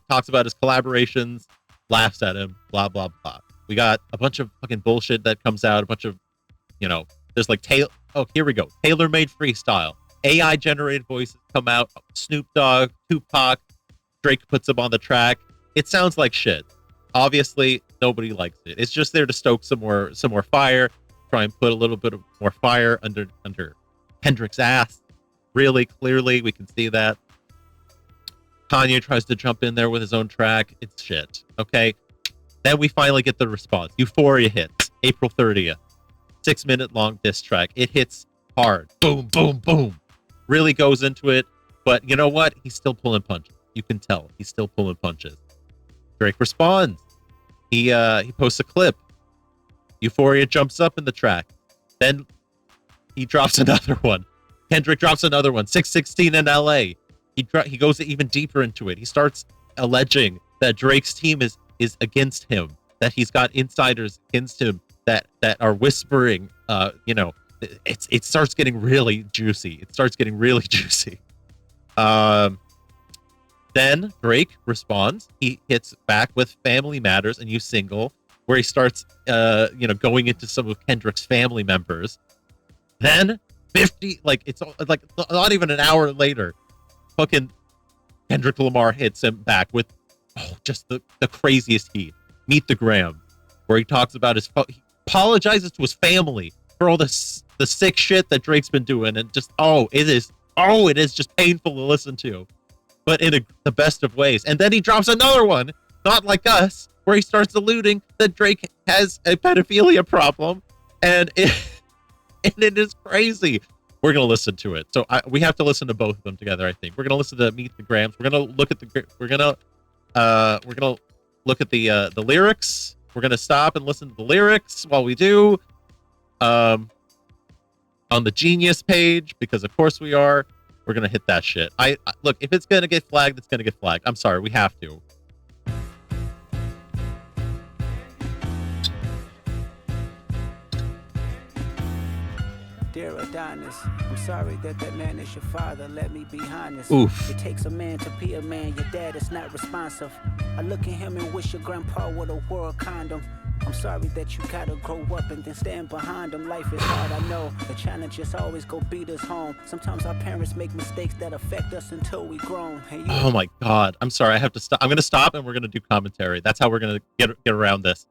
talks about his collaborations, laughs at him, blah, blah, blah. We got a bunch of fucking bullshit that comes out, a bunch of, there's like, here we go. Tailor-made freestyle. AI generated voices come out. Snoop Dogg, Tupac, Drake puts them on the track. It sounds like shit. Obviously, nobody likes it. It's just there to stoke some more fire, try and put a little bit of more fire under Kendrick's ass. Really clearly, we can see that. Kanye tries to jump in there with his own track. It's shit. Okay. Then we finally get the response. Euphoria hits April 30th. 6-minute long diss track. It hits hard. Boom, boom, boom. Really goes into it. But you know what? He's still pulling punches. You can tell. He's still pulling punches. Drake responds. He posts a clip. Euphoria jumps up in the track. Then he drops another one. Kendrick drops another one. 616 in LA. He goes even deeper into it. He starts alleging that Drake's team is against him, that he's got insiders against him that are whispering. It starts getting really juicy. Then Drake responds. He hits back with Family Matters, a new single, where he starts, going into some of Kendrick's family members. Then 50, it's like not even an hour later, fucking Kendrick Lamar hits him back with just the craziest heat. Meet the Gram, where he talks about he apologizes to his family for all the sick shit that Drake's been doing, and just it is just painful to listen to, but in the best of ways. And then he drops another one, Not Like Us, where he starts alluding that Drake has a pedophilia problem, and it is crazy. We're gonna listen to it, so we have to listen to both of them together. I think we're gonna listen to Meet the Grams. We're gonna look at the lyrics. We're gonna stop and listen to the lyrics while we do. On the Genius page, because of course we are. We're gonna hit that shit. I look, if it's gonna get flagged, it's gonna get flagged. I'm sorry, we have to. Dear Adonis, I'm sorry that man is your father. Let me be honest. Oof. It takes a man to be a man. Your dad is not responsive. I look at him and wish your grandpa would have wore a condom. I'm sorry that you gotta grow up and then stand behind them. Life is hard, I know. The challenges always go beat us home. Sometimes our parents make mistakes that affect us until we grown. Oh my God. I'm sorry. I have to stop. I'm going to stop and we're going to do commentary. That's how we're going to get around this.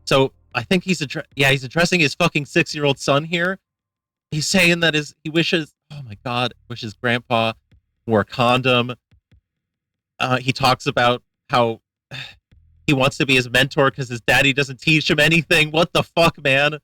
So I think he's addressing his fucking 6-year-old son here. He's saying that he wishes grandpa wore a condom. He talks about how he wants to be his mentor because his daddy doesn't teach him anything. What the fuck, man?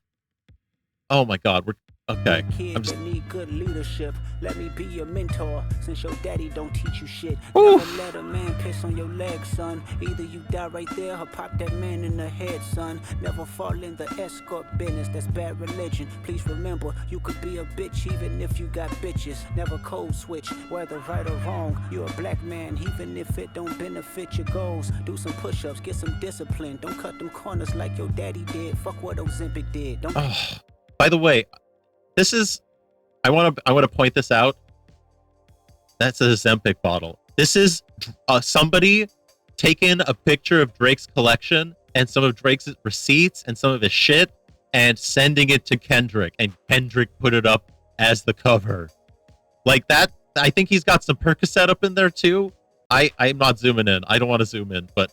Oh my God. We're okay. Kids that need good leadership. Let me be your mentor since your daddy don't teach you shit. Never let a man piss on your leg, son. Either you die right there or pop that man in the head, son. Never fall in the escort business. That's bad religion. Please remember, you could be a bitch even if you got bitches. Never code switch, whether right or wrong. You're a black man, even if it don't benefit your goals. Do some push-ups, get some discipline. Don't cut them corners like your daddy did. Fuck what Ozempic did. Don't. By the way, this is. I want to point this out. That's a Ozempic bottle. This is somebody taking a picture of Drake's collection and some of Drake's receipts and some of his shit and sending it to Kendrick, and Kendrick put it up as the cover. Like that, I think he's got some Percocet up in there too. I'm not zooming in. I don't want to zoom in, but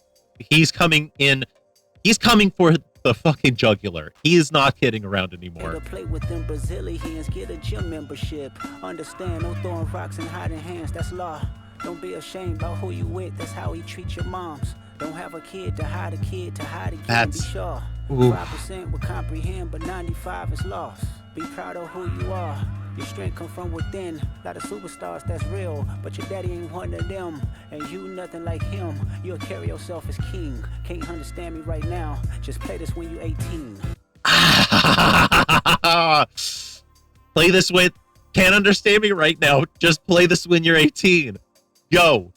he's coming in. He's coming for the fucking jugular. He is not kidding around anymore. To play with them Brazilians, get a gym membership. Understand, no throwing rocks and hiding hands, that's law. Don't be ashamed about who you with, that's how he treats your moms. Don't have a kid to hide again. Be sure. 5% will comprehend, but 95 is lost. Be proud of who you are. Your strength come from within. A lot of superstars that's real, but your daddy ain't one of them. And you nothing like him. You'll carry yourself as king. Can't understand me right now. Just play this when you 18. Play this when. Can't understand me right now. Just play this when you're 18. Yo.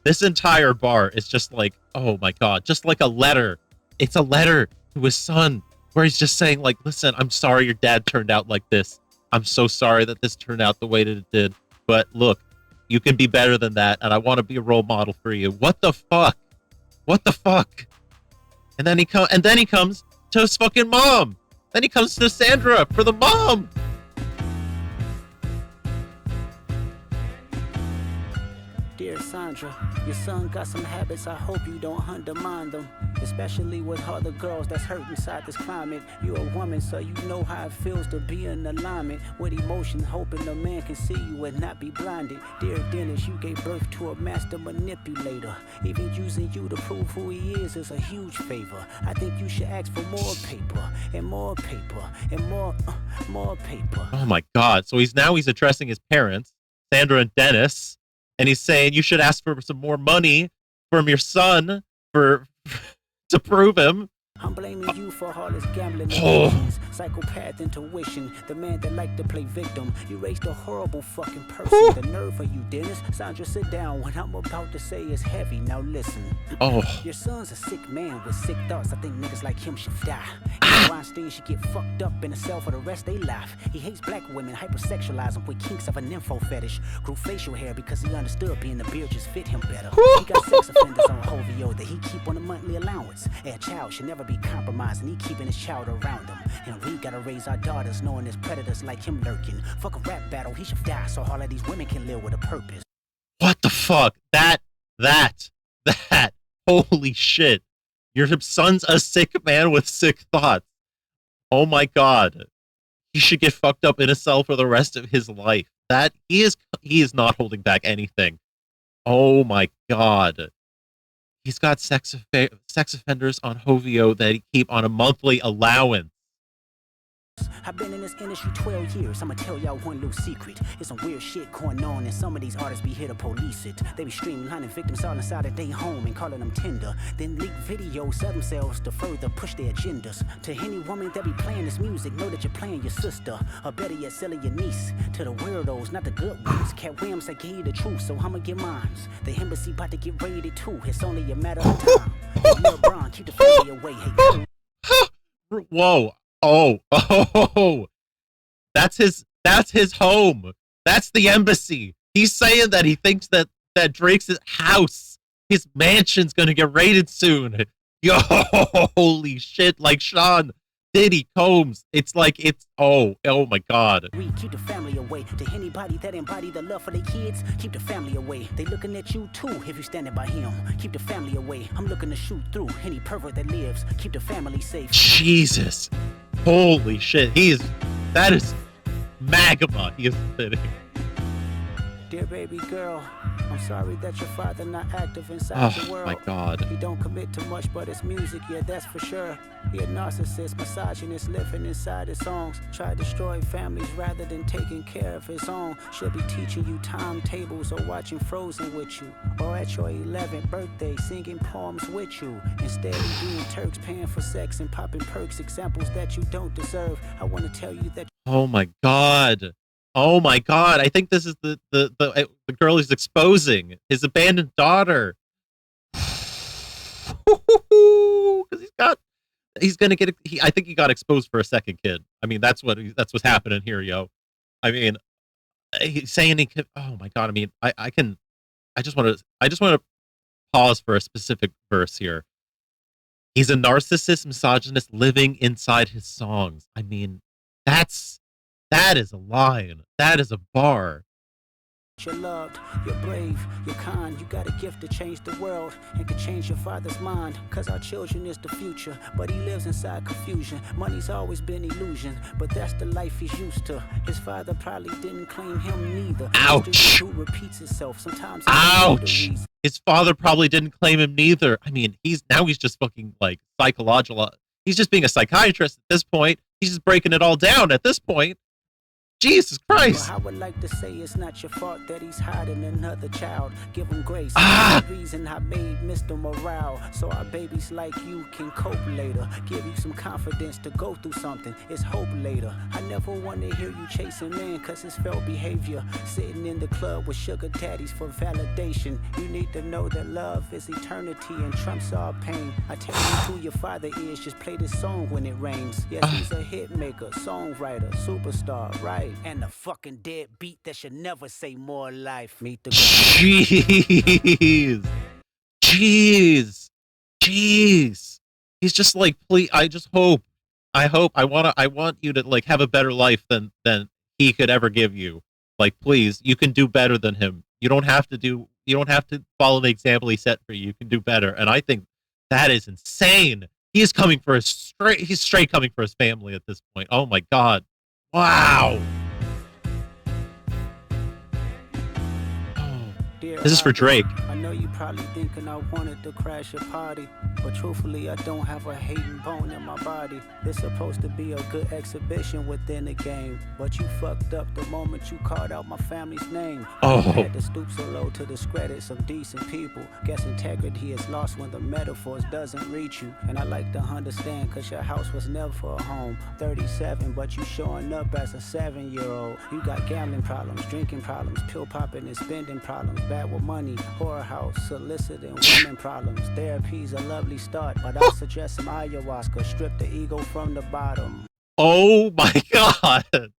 This entire bar is just like, oh my God, just like a letter. It's a letter to his son where he's just saying, like, listen, I'm sorry your dad turned out like this. I'm so sorry that this turned out the way that it did. But look, you can be better than that, and I want to be a role model for you. What the fuck? What the fuck? And then he comes to his fucking mom. Then he comes to Sandra for the mom. Dear Sandra, your son got some habits, I hope you don't undermine them. Especially with other girls that's hurt inside this climate. You're a woman, so you know how it feels to be in alignment with emotions, hoping a man can see you and not be blinded. Dear Dennis, you gave birth to a master manipulator. Even using you to prove who he is a huge favor. I think you should ask for more paper, and more paper, and more paper. Oh my God. So he's addressing his parents, Sandra and Dennis, and he's saying you should ask for some more money from your son to prove him. I'm blaming you for all this gambling Oh. addictions, psychopath intuition, the man that liked to play victim. You raised a horrible fucking person. The nerve of you, Dennis. Sandra, sit down. What I'm about to say is heavy. Now listen. Oh. Your son's a sick man with sick thoughts. I think niggas like him should die. Weinstein should get fucked up in a cell for the rest of their life. He hates black women, hypersexualize them with kinks of a nympho fetish. Grew facial hair because he understood being the beard just fit him better. He got sex offenders on Hovio that he keep on a monthly allowance. A child should never be compromised, and he keeping his child around him. And we gotta raise our daughters knowing there's predators like him lurking. Fuck a rap battle, he should die so all of these women can live with a purpose. What the fuck? That. Holy shit. Your son's a sick man with sick thoughts. Oh my God. He should get fucked up in a cell for the rest of his life. That he is not holding back anything. Oh my God. He's got sex offenders on Hovio that he keep on a monthly allowance. I've been in this industry 12 years. I'ma tell y'all one little secret. There's some weird shit going on, and some of these artists be here to police it. They be streamlining victims all inside of their home and calling them tender. Then leak videos of themselves to further push their agendas. To any woman that be playing this music, know that you're playing your sister. Or better yet, selling your niece. To the weirdos, not the good ones. Cat Williams, I gave you the truth, so I'ma get mines. The embassy about to get raided too. It's only a matter of time. Hey, Lil Bron, keep the family away. Hey, Whoa. Oh, that's his home. That's the embassy. He's saying that he thinks that Drake's house, his mansion's gonna get raided soon. Yo, holy shit, like Sean Diddy Combs. It's like, oh my God. Keep the family away. To anybody that embody the love for their kids, keep the family away. They looking at you too if you standing by him. Keep the family away. I'm looking to shoot through any pervert that lives. Keep the family safe. Jesus. Holy shit. That is magma he is spitting. Dear baby girl, I'm sorry that your father not active inside your world. Oh my God. He don't commit to much but his music, yeah, that's for sure. He a narcissist, misogynist, living inside his songs. Try to destroy families rather than taking care of his own. Should be teaching you timetables or watching Frozen with you. Or at your 11th birthday singing poems with you. Instead of being Turks paying for sex and popping perks, examples that you don't deserve. I want to tell you that. Oh my God. Oh my God. I think this is the girl he's exposing. His abandoned daughter. Because I think he got exposed for a second kid. I mean, that's what's happening here, yo. I mean, he's saying he could, oh my God. I mean, I just want to pause for a specific verse here. He's a narcissist, misogynist living inside his songs. I mean, that is a line. That is a bar. You're loved, you're brave, you're kind. You got a gift to change the world and can change your father's mind. Cause our children is the future, but he lives inside confusion. Money's always been illusion, but that's the life he's used to. His father probably didn't claim him neither. Ouch. Who repeats itself sometimes. Ouch. His father probably didn't claim him neither. I mean, he's just fucking like psychological. He's just being a psychiatrist at this point. He's just breaking it all down at this point. Jesus Christ. Well, I would like to say it's not your fault that he's hiding another child. Give him grace. The reason I made Mr. Morale, so our babies like you can cope later. Give you some confidence to go through something. It's hope later. I never want to hear you chasing men cause it's felt behavior. Sitting in the club with sugar daddies for validation. You need to know that love is eternity and trumps all pain. I tell you who your father is, just play this song when it rains. Yes, he's a hit maker, songwriter, superstar, right? And a fucking dead beat that should never say more life. Meet the Jeez. He's just like, please, I want you to like have a better life than he could ever give you. Like, please, you can do better than him. You don't have to follow the example he set for you. You can do better. And I think that is insane. He's straight coming for his family at this point. Oh my God. Wow. Dear This is for Abba, Drake. I know you probably thinking I wanted to crash your party, but truthfully I don't have a hating bone in my body. This supposed to be a good exhibition within the game, but you fucked up the moment you called out my family's name. Oh. I had to stoop so low to discredit some decent people. Guess integrity is lost when the metaphors doesn't reach you. And I like to understand, cause your house was never a home. 37, but you showing up as a 7-year-old. You got gambling problems, drinking problems, pill popping and spending problems, bad with money, whorehouse, soliciting women problems. Therapy's a lovely start, but I suggest some ayahuasca, strip the ego from the bottom. Oh my God.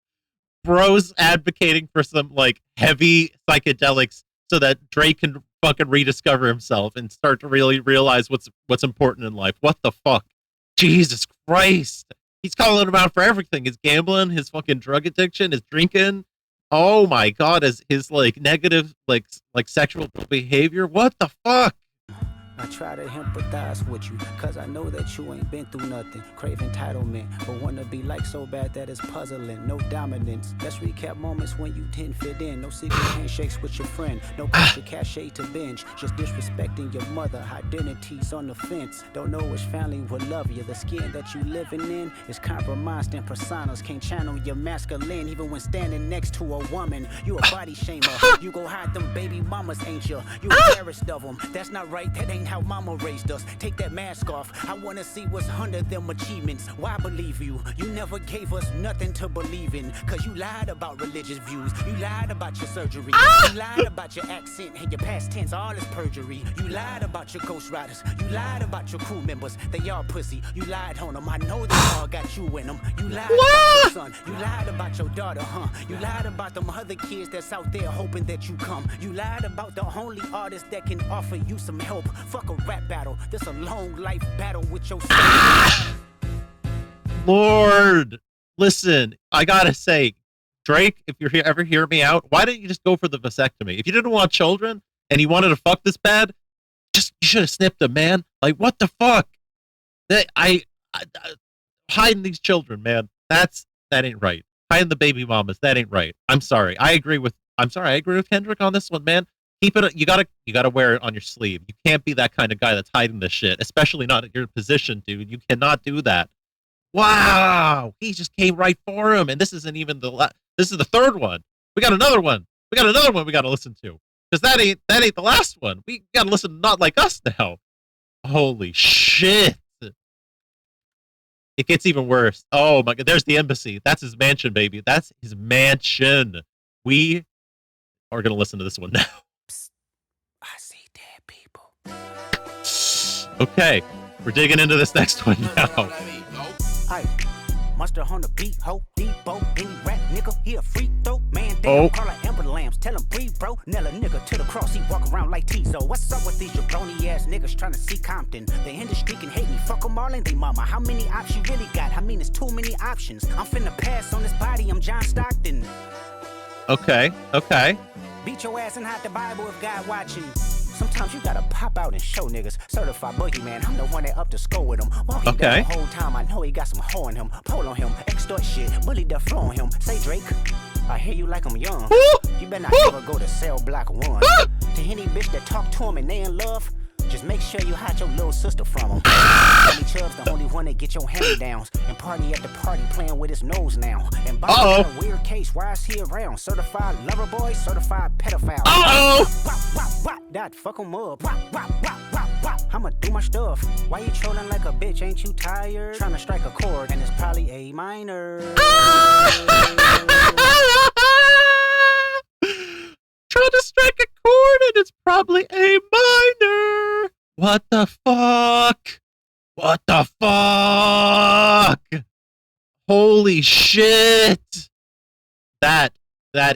Bro's advocating for some like heavy psychedelics so that Drake can fucking rediscover himself and start to really realize what's important in life. What the fuck? Jesus Christ. He's calling him out for everything. His gambling, his fucking drug addiction, his drinking. Oh my God, his like negative like sexual behavior. What the fuck? I try to empathize with you, cause I know that you ain't been through nothing. Crave entitlement, but wanna be like so bad that it's puzzling. No dominance. Let's recap moments when you didn't fit in. No secret handshakes with your friend. No pressure cachet to binge. Just disrespecting your mother. Identities on the fence. Don't know which family will love you. The skin that you living in is compromised and personas can't channel your masculine. Even when standing next to a woman, you a body shamer. You go hide them baby mamas, ain't you? You embarrassed of them. That's not right. That ain't how mama raised us. Take that mask off. I wanna see what's under them achievements. Why believe you? You never gave us nothing to believe in. Cause you lied about religious views. You lied about your surgery. You lied about your accent and your past tense. All is perjury. You lied about your ghost riders. You lied about your crew members. They all pussy. You lied on them. I know they all got you in them. You lied about your son. You lied about your daughter, huh? You lied about them other kids that's out there hoping that you come. You lied about the only artist that can offer you some help. Fuck a rap battle. This a long life battle with yourself. Lord, listen, I gotta say, Drake, if you're ever hear me out, why didn't you just go for the vasectomy? If you didn't want children and you wanted to fuck this bad, you should have snipped them, man. Like, what the fuck? Hiding these children, man. That ain't right. Hiding the baby mamas, that ain't right. I'm sorry. I agree with Kendrick on this one, man. Keep it. You gotta wear it on your sleeve. You can't be that kind of guy that's hiding this shit, especially not at your position, dude. You cannot do that. Wow, he just came right for him, and this isn't even this is the third one. We got another one. We got to listen to, because that ain't the last one. We got to listen to Not Like Us now. Holy shit! It gets even worse. Oh my God, there's the embassy. That's his mansion, baby. That's his mansion. We are gonna listen to this one now. I see dead people. Okay, we're digging into this next one now. Hey, mustard on the beat, ho, Debo, any rap nigga, he a freak though, man, damn, call her Amber Lambs, tell him breathe, bro, nail a nigga to the cross, he walk around like Tizo. What's up with these jabroni ass niggas trying to see Compton? The industry can hate me, fuck them all and they mama. How many options you really got? I mean, it's too many options. I'm finna pass on this body, I'm John Stockton. Okay. Beat your ass and hide the Bible if God watching. Sometimes you gotta pop out and show niggas. Certified boogeyman, I'm the one that up to score with him. Walking down the whole time, I know he got some hoe in him. Pole on him, extort shit, bully the flow on him. Say Drake, I hear you like I'm young. You better not ever go to cell block 1. To any bitch that talk to him and they in love, just make sure you hide your little sister from him. Johnny Chubb's the only one that get your hand-downs and party at the party playing with his nose now. And Bobby got a weird case, why is he around? Certified lover boy, certified pedophile. That fuck him up. I'ma do my stuff. Why you trolling like a bitch? Ain't you tired? Trying to strike a chord and it's probably A minor. Trying to strike a chord and it's probably A minor. What the fuck? What the fuck? Holy shit. That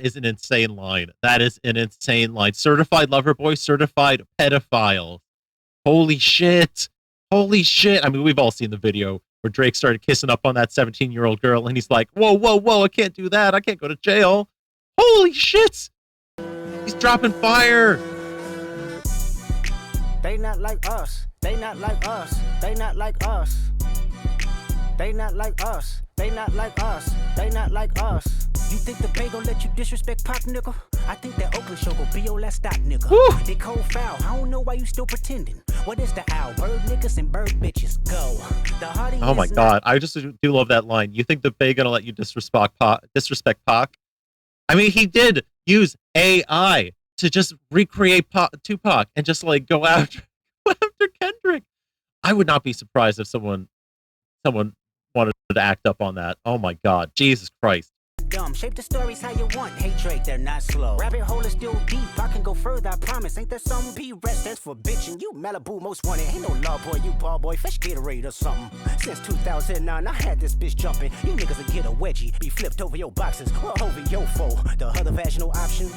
is an insane line. That is an insane line. Certified lover boy, certified pedophile. Holy shit. Holy shit. I mean, we've all seen the video where Drake started kissing up on that 17-year-old girl and he's like, whoa, I can't do that. I can't go to jail. Holy shit. He's dropping fire. They not like us. They not like us. They not like us. They not like us. They not like us. They not like us. You think the Bay gon' let you disrespect Pop, nigga? I think that Oakland show gon' be your last stop, nigga. Woo. They cold foul. I don't know why you still pretending. What is the owl? Bird niggas and bird bitches. Go. The Hardy Oh my is God. I just do love that line. You think the Bay gonna let you disrespect Pac? I mean, he did use AI to just recreate Tupac and just like go after Kendrick. I would not be surprised if someone wanted to act up on that. Oh my God. Jesus Christ. dumb. Shape the stories how you want. Hey Drake, they're not slow. Rabbit hole is still deep. I can go further, I promise. Ain't there some P-rest that's for bitching? You Malibu most wanted. Ain't no law boy, you ball boy. Fish Gatorade or something. Since 2009, I had this bitch jumping. You niggas will get a wedgie. Be flipped over your boxes. Or over your foe. The other vaginal option.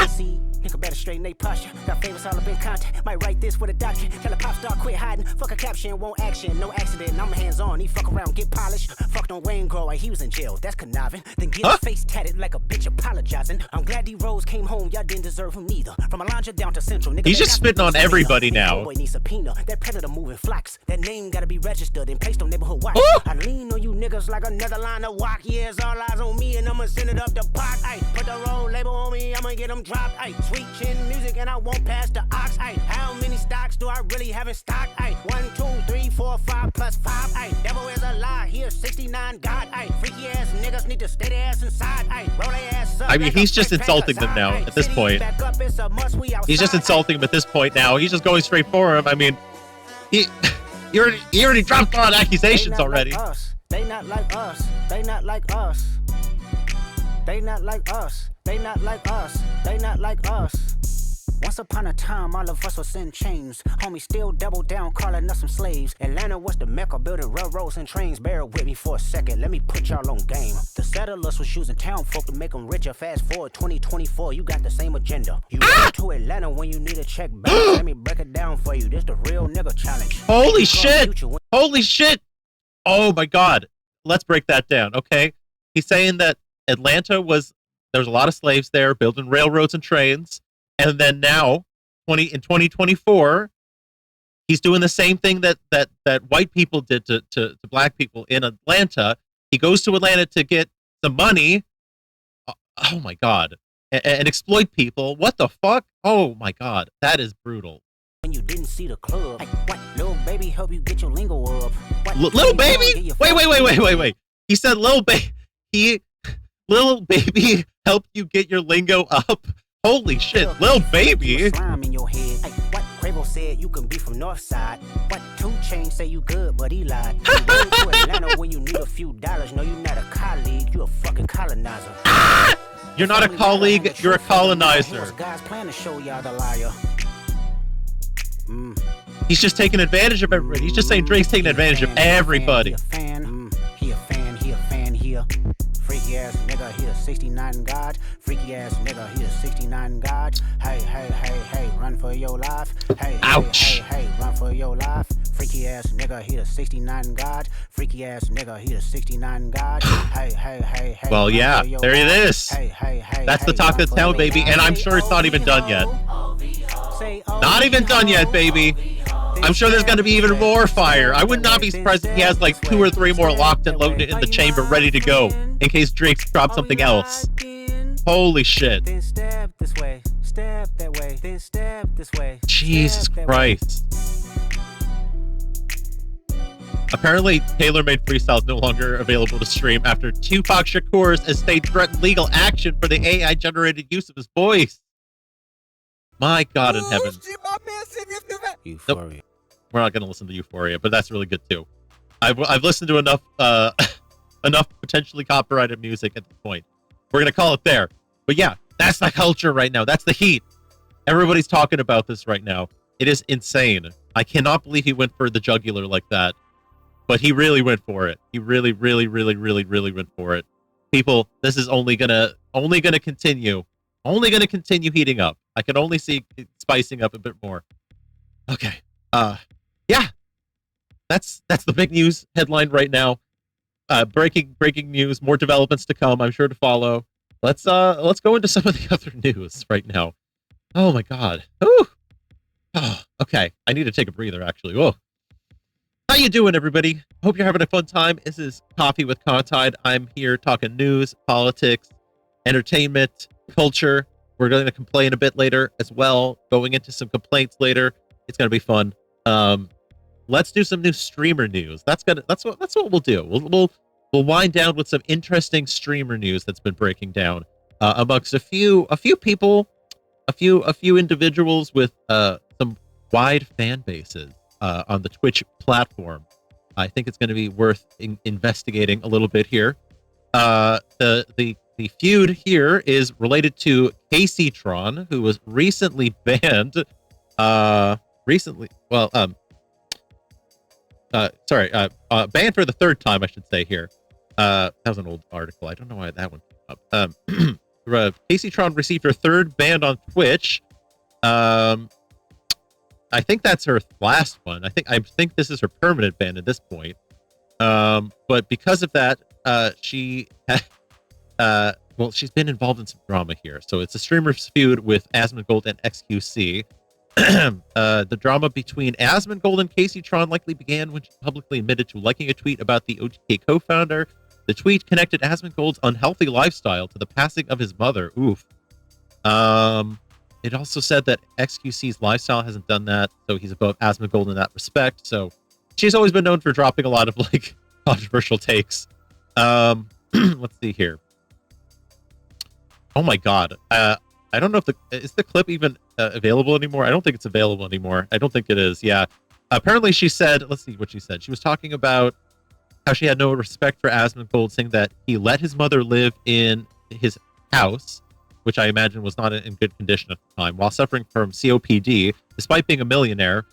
See, nigga better straighten they posture. Got famous all up in contact. Might write this with a doctrine. Tell a pop star quit hiding. Fuck a caption, won't action. No accident. I'm hands on. He fuck around, get polished. Fucked on Wayne Grower. He was in jail. That's conniving. Then get his face tatted like a bitch apologizing. I'm glad D Rose came home. Y'all didn't deserve him neither. From Alondra down to Central. Nigga, he's just spitting on everybody now. Boy needs subpoena. That predator moving flocks. That name gotta be registered and placed on neighborhood watch. I lean on you niggas like another line of walk. Yeah, it's all eyes on me and I'ma send it up the pot. Ay, put the road label on me. I'ma get them dropped. Ay, sweet chin music and I won't pass the ox. Ay, how many stocks do I really have in stock? Ay, 1, 2, 3, 4, 5 plus 5. Ay, devil is a lie. Here's 69 God. Ay, freaky ass niggas need to stay their ass inside. Ay, roll their ass up. I mean, he's just insulting them now at this point. He's just insulting them at this point now. He's just going straight for him. I mean, he already dropped on accusations already. They not like us. They not like us. They not like us. They not like us. They not like us. Once upon a time, all of us was in chains. Homie still double down, calling us some slaves. Atlanta was the mecca, building railroads and trains. Bear with me for a second, let me put y'all on game. The settlers was using town folk to make them richer. Fast forward 2024, you got the same agenda. You go to Atlanta when you need a check back. Let me break it down for you. This the real nigga challenge. Holy shit! Holy shit! Oh my God. Let's break that down, okay? He's saying that Atlanta there was a lot of slaves there, building railroads and trains. And then now, in 2024, he's doing the same thing that white people did to black people in Atlanta. He goes to Atlanta to get some money. Oh my God. And exploit people. What the fuck? Oh my God. That is brutal. When you didn't see the club, like, what? Little baby help you get your lingo up. Little baby? Wait. He said little baby. Little baby help you get your lingo up. Holy shit, Lil Baby. Slime in your head. Like, what? Quavo said you can be from North Side. What? 2 Chainz say you good, but he lied. You went to Atlanta when you need a few dollars. No, you're not a colleague, you a fucking colonizer. You're not a colleague, you're a colonizer. Guys plan to show y'all the liar. He's just taking advantage of everybody. He's just saying Drake's taking advantage of everybody. He a fan here. Freaky ass nigga, he a 69 God. Freaky ass nigga, he a 69 God. Hey, run for your life. Ouch. Hey, run for your life. Freaky ass nigga, he a 69 God. Freaky ass nigga, he a 69 God. Hey. Well, yeah, there it is. That's the talk of the town, baby, and I'm sure it's not even done yet. Not even done yet, baby. I'm sure there's going to be even more fire. I would not be surprised if he has like 2 or 3 more locked and loaded in the chamber ready to go in case Drake's dropped something else. Holy shit. Then step this way, step that way, then step this way. Jesus Christ. Apparently, tailor-made freestyle is no longer available to stream after Tupac Shakur's estate threatened legal action for the AI-generated use of his voice. My God in heaven. Euphoria. Nope. We're not going to listen to Euphoria, but that's really good too. I've listened to enough enough potentially copyrighted music at this point. We're going to call it there. But yeah, that's the culture right now. That's the heat. Everybody's talking about this right now. It is insane. I cannot believe he went for the jugular like that. But he really went for it. He really went for it. People, this is only gonna continue. Only gonna continue heating up. I can only see it spicing up a bit more. Okay. Yeah. That's the big news headline right now. Breaking news, more developments to come, I'm sure to follow. Let's go into some of the other news right now. Oh my God. Ooh. Oh, okay. I need to take a breather actually. Whoa. How you doing, everybody? Hope you're having a fun time. This is Coffee with Kahtide. I'm here talking news, politics, entertainment, culture. We're going to complain a bit later as well. Going into some complaints later. It's going to be fun. Let's do some new streamer news. That's what we'll do. We'll wind down with some interesting streamer news that's been breaking down amongst a few people, a few individuals with some wide fan bases on the Twitch platform. I think it's going to be worth investigating a little bit here. The feud here is related to Tron, who was recently banned. Banned for the third time, I should say here. That was an old article. I don't know why that one came up. Tron received her third ban on Twitch. I think that's her last one. I think this is her permanent ban at this point. But because of that, she's been involved in some drama here. So it's a streamer's feud with Asmongold and XQC. The drama between Asmongold and Tron likely began when she publicly admitted to liking a tweet about the OTK co-founder. The tweet connected Asmongold's unhealthy lifestyle to the passing of his mother. Oof. It also said that XQC's lifestyle hasn't done that, so he's above Asmongold in that respect. So she's always been known for dropping a lot of controversial takes. Let's see here. Oh my god. I don't know if is the clip even available anymore? I don't think it's available anymore. I don't think it is. Yeah. Apparently she said, let's see what she said. She was talking about how she had no respect for Asmongold, saying that he let his mother live in his house, which I imagine was not in good condition at the time, while suffering from COPD, despite being a millionaire.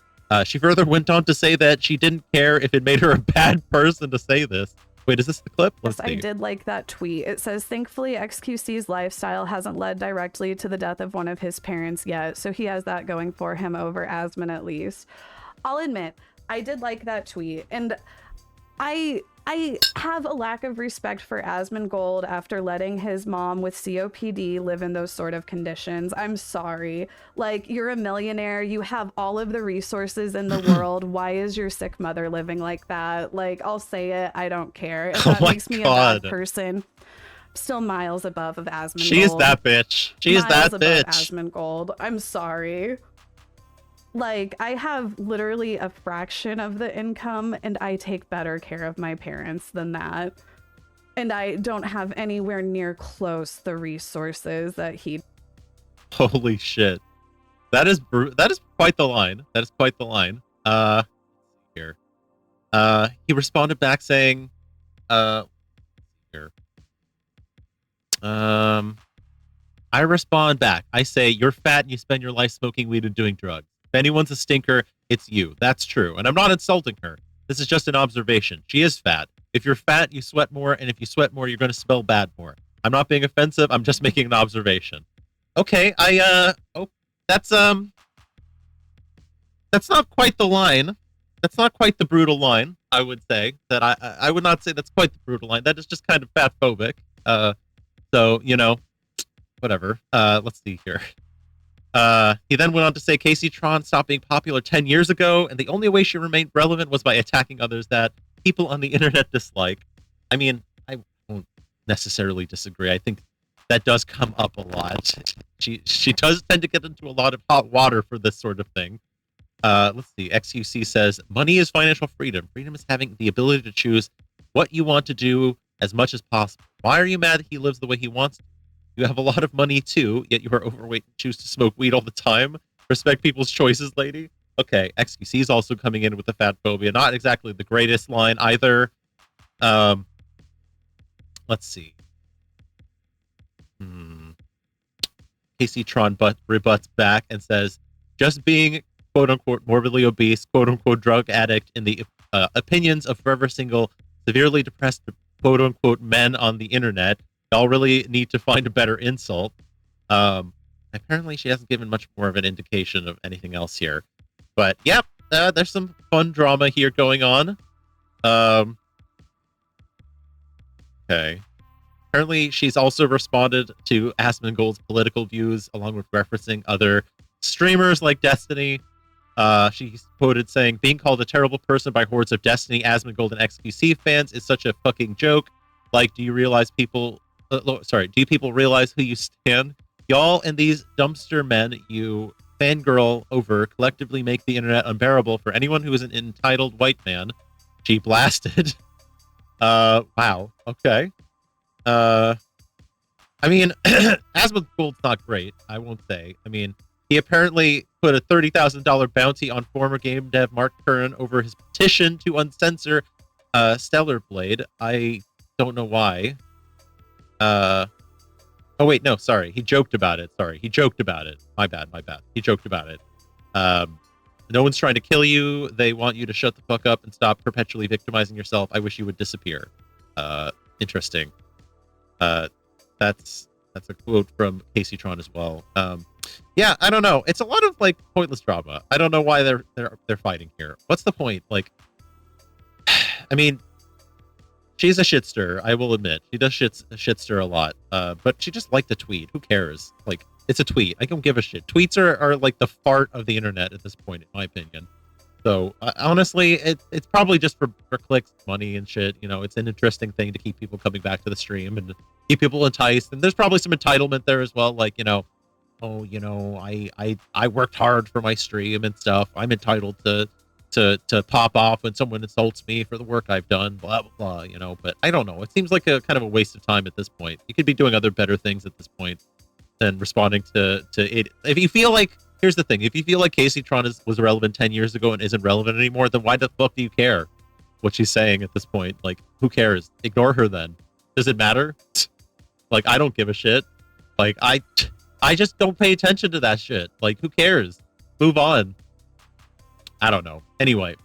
She further went on to say that she didn't care if it made her a bad person to say this. Wait, is this the clip? Yes, I did like that tweet. It says, thankfully, XQC's lifestyle hasn't led directly to the death of one of his parents yet, so he has that going for him over Asmon at least. I'll admit, I did like that tweet, and I have a lack of respect for Asmongold after letting his mom with COPD live in those sort of conditions. I'm sorry. Like, you're a millionaire. You have all of the resources in the world. Why is your sick mother living like that? Like, I'll say it. I don't care. If that makes me a bad person, still miles above of Asmongold. She's that bitch. She's that bitch. Asmongold. I'm sorry. Like, I have literally a fraction of the income, and I take better care of my parents than that. And I don't have anywhere near close the resources that he... Holy shit. That is quite the line. That is quite the line. Here. He responded back saying, here. I respond back. I say, you're fat and you spend your life smoking weed and doing drugs. If anyone's a stinker, it's you. That's true. And I'm not insulting her. This is just an observation. She is fat. If you're fat, you sweat more. And if you sweat more, you're going to smell bad more. I'm not being offensive. I'm just making an observation. Okay. That's not quite the line. That's not quite the brutal line, I would say. That I would not say that's quite the brutal line. That is just kind of fat phobic. So, you know, whatever. Let's see here. He then went on to say Tron stopped being popular 10 years ago, and the only way she remained relevant was by attacking others that people on the internet dislike. I mean, I won't necessarily disagree. I think that does come up a lot. She does tend to get into a lot of hot water for this sort of thing. Let's see. XUC says, money is financial freedom. Freedom is having the ability to choose what you want to do as much as possible. Why are you mad that he lives the way he wants to? You have a lot of money too, yet you are overweight and choose to smoke weed all the time. Respect people's choices, lady. Okay, XQC is also coming in with the fat phobia. Not exactly the greatest line either. Let's see. Tron rebuts back and says, just being quote-unquote morbidly obese, quote-unquote drug addict in the opinions of forever single, severely depressed quote-unquote men on the internet. Y'all really need to find a better insult. Apparently she hasn't given much more of an indication of anything else here. But yeah, there's some fun drama here going on. Okay. Apparently she's also responded to Asmongold's political views, along with referencing other streamers like Destiny. She's quoted saying, "Being called a terrible person by hordes of Destiny, Asmongold, and XQC fans is such a fucking joke. Like, do you people realize who you stand? Y'all and these dumpster men you fangirl over collectively make the internet unbearable for anyone who is an entitled white man." She blasted. Wow. Okay. I mean, Asmongold's not great, I won't say. I mean, he apparently put a $30,000 bounty on former game dev Mark Curran over his petition to uncensor Stellar Blade. I don't know why. Oh, wait, no, sorry. He joked about it. He joked about it. My bad. He joked about it. No one's trying to kill you. They want you to shut the fuck up and stop perpetually victimizing yourself. I wish you would disappear. Interesting. That's a quote from Casey Tron as well. Yeah, I don't know. It's a lot of like pointless drama. I don't know why they're fighting here. What's the point? Like, I mean, she's a shitster, I will admit. She does shitster a lot. But she just liked a tweet. Who cares? Like, it's a tweet. I don't give a shit. Tweets are like the fart of the internet at this point, in my opinion. So honestly, it's probably just for clicks, money, and shit. You know, it's an interesting thing to keep people coming back to the stream and keep people enticed. And there's probably some entitlement there as well. Like, you know, oh, you know, I worked hard for my stream and stuff. I'm entitled to pop off when someone insults me for the work I've done, blah, blah, blah, you know. But I don't know. It seems like a kind of a waste of time at this point. You could be doing other better things at this point than responding to it. If you feel like, here's the thing, if you feel like Casey Tron was relevant 10 years ago and isn't relevant anymore, then why the fuck do you care what she's saying at this point? Like, who cares? Ignore her then. Does it matter? Like, I don't give a shit. Like, I just don't pay attention to that shit. Like, who cares? Move on. I don't know. Anyway,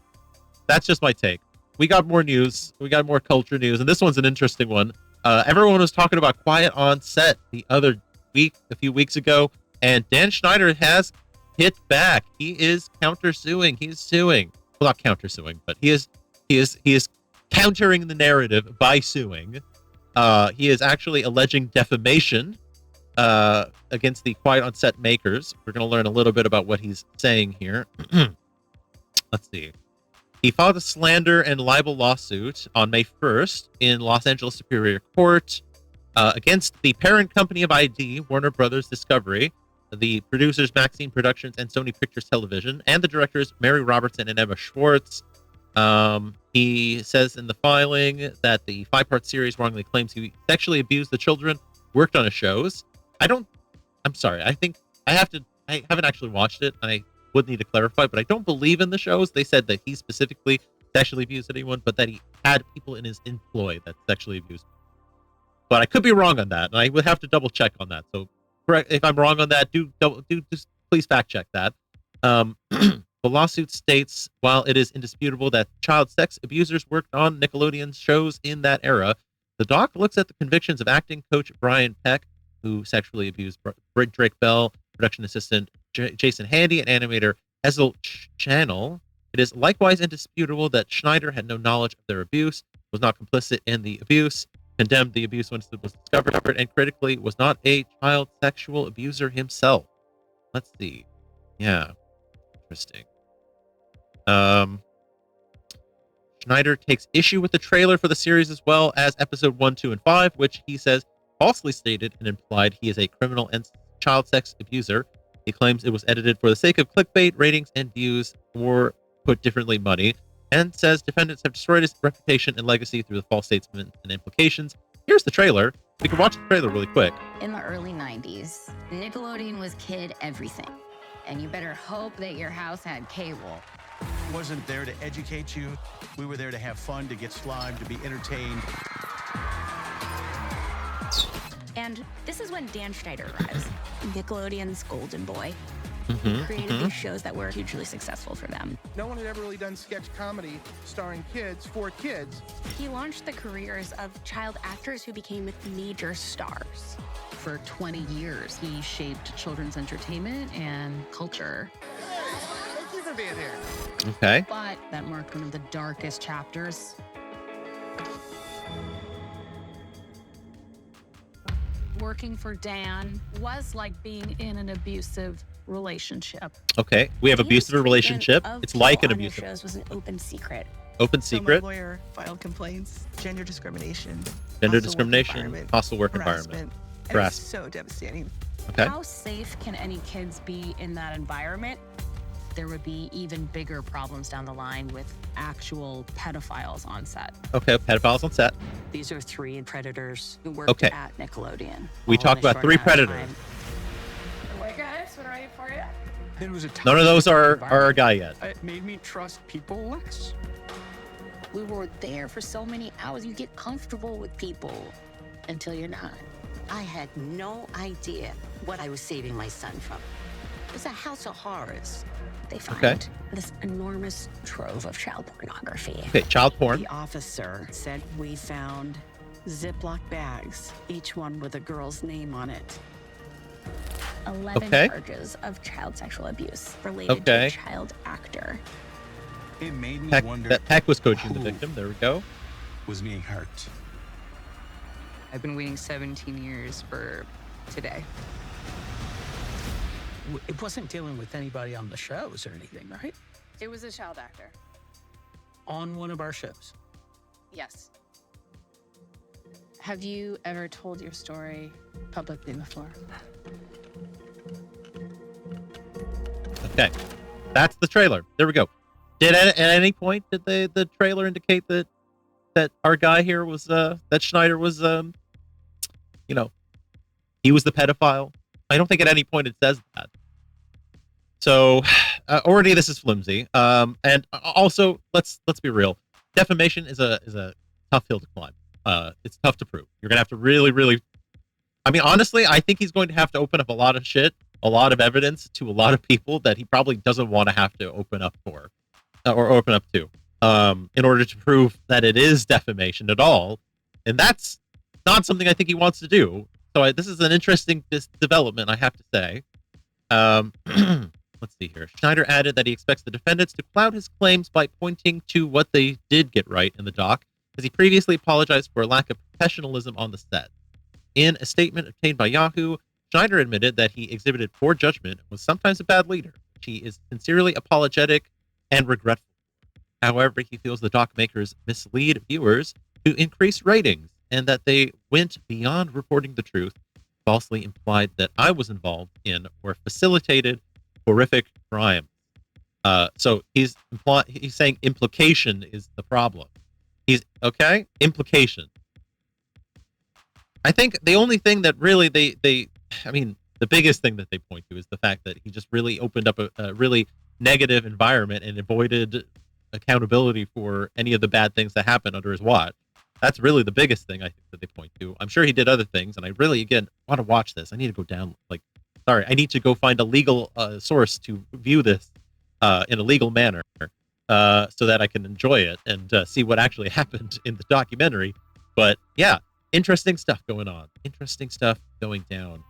that's just my take. We got more news. We got more culture news, and this one's an interesting one. Everyone was talking about Quiet on Set a few weeks ago, and Dan Schneider has hit back. He is countersuing. He's suing. Well, not countersuing, but he is countering the narrative by suing. He is actually alleging defamation against the Quiet on Set makers. We're going to learn a little bit about what he's saying here. Let's see. He filed a slander and libel lawsuit on May 1st in Los Angeles Superior Court against the parent company of ID, Warner Brothers Discovery, the producers Maxine Productions and Sony Pictures Television, and the directors Mary Robertson and Emma Schwartz. He says in the filing that the 5-part series wrongly claims he sexually abused the children worked on his shows. I'm sorry. I haven't actually watched it, and I would need to clarify, but I don't believe in the shows. They said that he specifically sexually abused anyone, but that he had people in his employ that sexually abused him. But I could be wrong on that, and I would have to double check on that. So, correct, if I'm wrong on that, do just please fact check that. The lawsuit states, while it is indisputable that child sex abusers worked on Nickelodeon's shows in that era, the doc looks at the convictions of acting coach Brian Peck, who sexually abused Drake Bell, production assistant Jason Handy, and animator Hazel Channel. It is likewise indisputable that Schneider had no knowledge of their abuse, was not complicit in the abuse, condemned the abuse once it was discovered, and critically was not a child sexual abuser himself. Let's see. Yeah. Interesting. Schneider takes issue with the trailer for the series as well as episode 1, 2, and 5, which he says falsely stated and implied he is a criminal and child sex abuser. He claims it was edited for the sake of clickbait, ratings, and views, or put differently, money, and says defendants have destroyed his reputation and legacy through the false statements and implications. Here's the trailer. We can watch the trailer really quick. In the early 90s, Nickelodeon was kid everything. And you better hope that your house had cable. Wasn't there to educate you. We were there to have fun, to get slimed, to be entertained. And this is when Dan Schneider arrives, Nickelodeon's golden boy. Mm-hmm, Created these shows that were hugely successful for them. No one had ever really done sketch comedy starring kids for kids. He launched the careers of child actors who became major stars. For 20 years, he shaped children's entertainment and culture. Thank you for being here. Okay. But that marked one of the darkest chapters. Working for Dan was like being in an abusive relationship. Okay, we have Dave's abusive relationship. treatment of It's like an people on your abusive. shows was an open secret. Open So secret. my lawyer filed complaints, gender discrimination, Gender hostile work discrimination, environment, hostile work harassment. environment, It was harassment. so devastating. Okay. How safe can any kids be in that environment? There would be even bigger problems down the line with actual pedophiles on set. Okay, pedophiles on set. These are 3 predators who worked Okay. at Nickelodeon. We all talk in a about short 3 amount of predators. time. Hey guys, what are you for you? It was a None of those toxic are our environment. guy yet. It made me trust people less. We were there for so many hours. You get comfortable with people until you're not. I had no idea what I was saving my son from. It was a house of horrors. They find Okay. this enormous trove of child pornography. Okay, child porn. The officer said we found Ziploc bags, each one with a girl's name on it. 11 Okay. charges of child sexual abuse related to Okay. a child actor. It made me Peck, wonder that Peck was coaching the who victim. There we go. was being hurt. I've been waiting 17 years for today. It wasn't dealing with anybody on the shows or anything, right? It was a child actor. On one of our shows. Yes. Have you ever told your story publicly before? Okay, that's the trailer. There we go. Did at any point did the trailer indicate that our guy here was that Schneider was he was the pedophile? I don't think at any point it says that. So already this is flimsy. And also let's be real. Defamation is a tough hill to climb. It's tough to prove. You're gonna have to really. I mean, honestly, I think he's going to have to open up a lot of shit, a lot of evidence to a lot of people that he probably doesn't want to have to open up for, or open up to, in order to prove that it is defamation at all. And that's not something I think he wants to do. So this is an interesting development, I have to say. Let's see here. Schneider added that he expects the defendants to cloud his claims by pointing to what they did get right in the doc, as he previously apologized for a lack of professionalism on the set. In a statement obtained by Yahoo, Schneider admitted that he exhibited poor judgment and was sometimes a bad leader, which he is sincerely apologetic and regretful. However, he feels the doc makers mislead viewers to increase ratings and that they went beyond reporting the truth, falsely implied that I was involved in or facilitated horrific crimes. So he's saying implication is the problem. Implication. I think the only thing that really the biggest thing that they point to is the fact that he just really opened up a really negative environment and avoided accountability for any of the bad things that happened under his watch. That's really the biggest thing I think that they point to. I'm sure he did other things, and I really, again, want to watch this. I need to go down, I need to go find a legal source to view this in a legal manner so that I can enjoy it and see what actually happened in the documentary. But yeah, interesting stuff going on. Interesting stuff going down.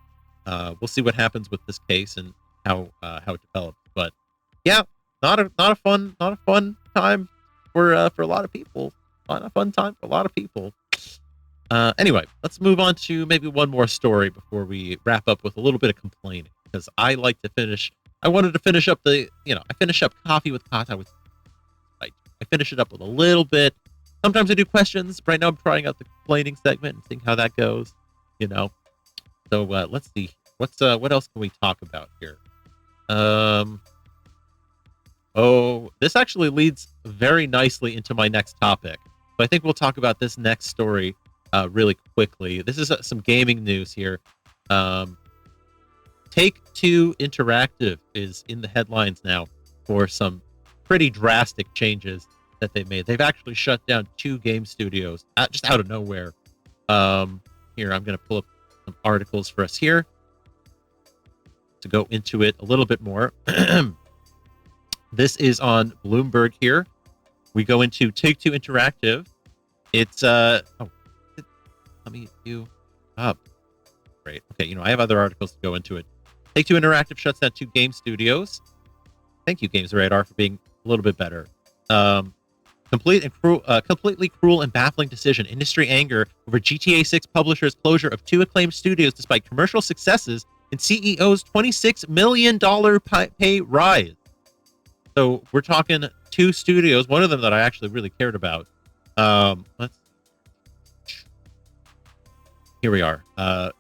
We'll see what happens with this case and how it develops. But yeah, not a fun time for a lot of people. Not a fun time for a lot of people. Anyway, let's move on to maybe one more story before we wrap up with a little bit of complaining, because I like to finish. I wanted to finish up I finish up Coffee with Kahtide with. I finish it up with a little bit. Sometimes I do questions. Right now, I'm trying out the complaining segment and seeing how that goes. So let's see. What else can we talk about here? This actually leads very nicely into my next topic. So I think we'll talk about this next story really quickly. This is some gaming news here. Take-Two Interactive is in the headlines now for some pretty drastic changes that they've made. They've actually shut down 2 game studios just out of nowhere. Here, I'm going to pull up some articles for us here to go into it a little bit more. This is on Bloomberg here. We go into Take-Two Interactive. It's let me do up. Great. Okay, I have other articles to go into it. Take-Two Interactive shuts down 2 game studios. Thank you, Games Radar, for being a little bit better. Completely cruel and baffling decision. Industry anger over GTA 6 publishers' closure of 2 acclaimed studios despite commercial successes in CEO's $26 million pay rise. So we're talking 2 studios, one of them that I actually really cared about. Here we are.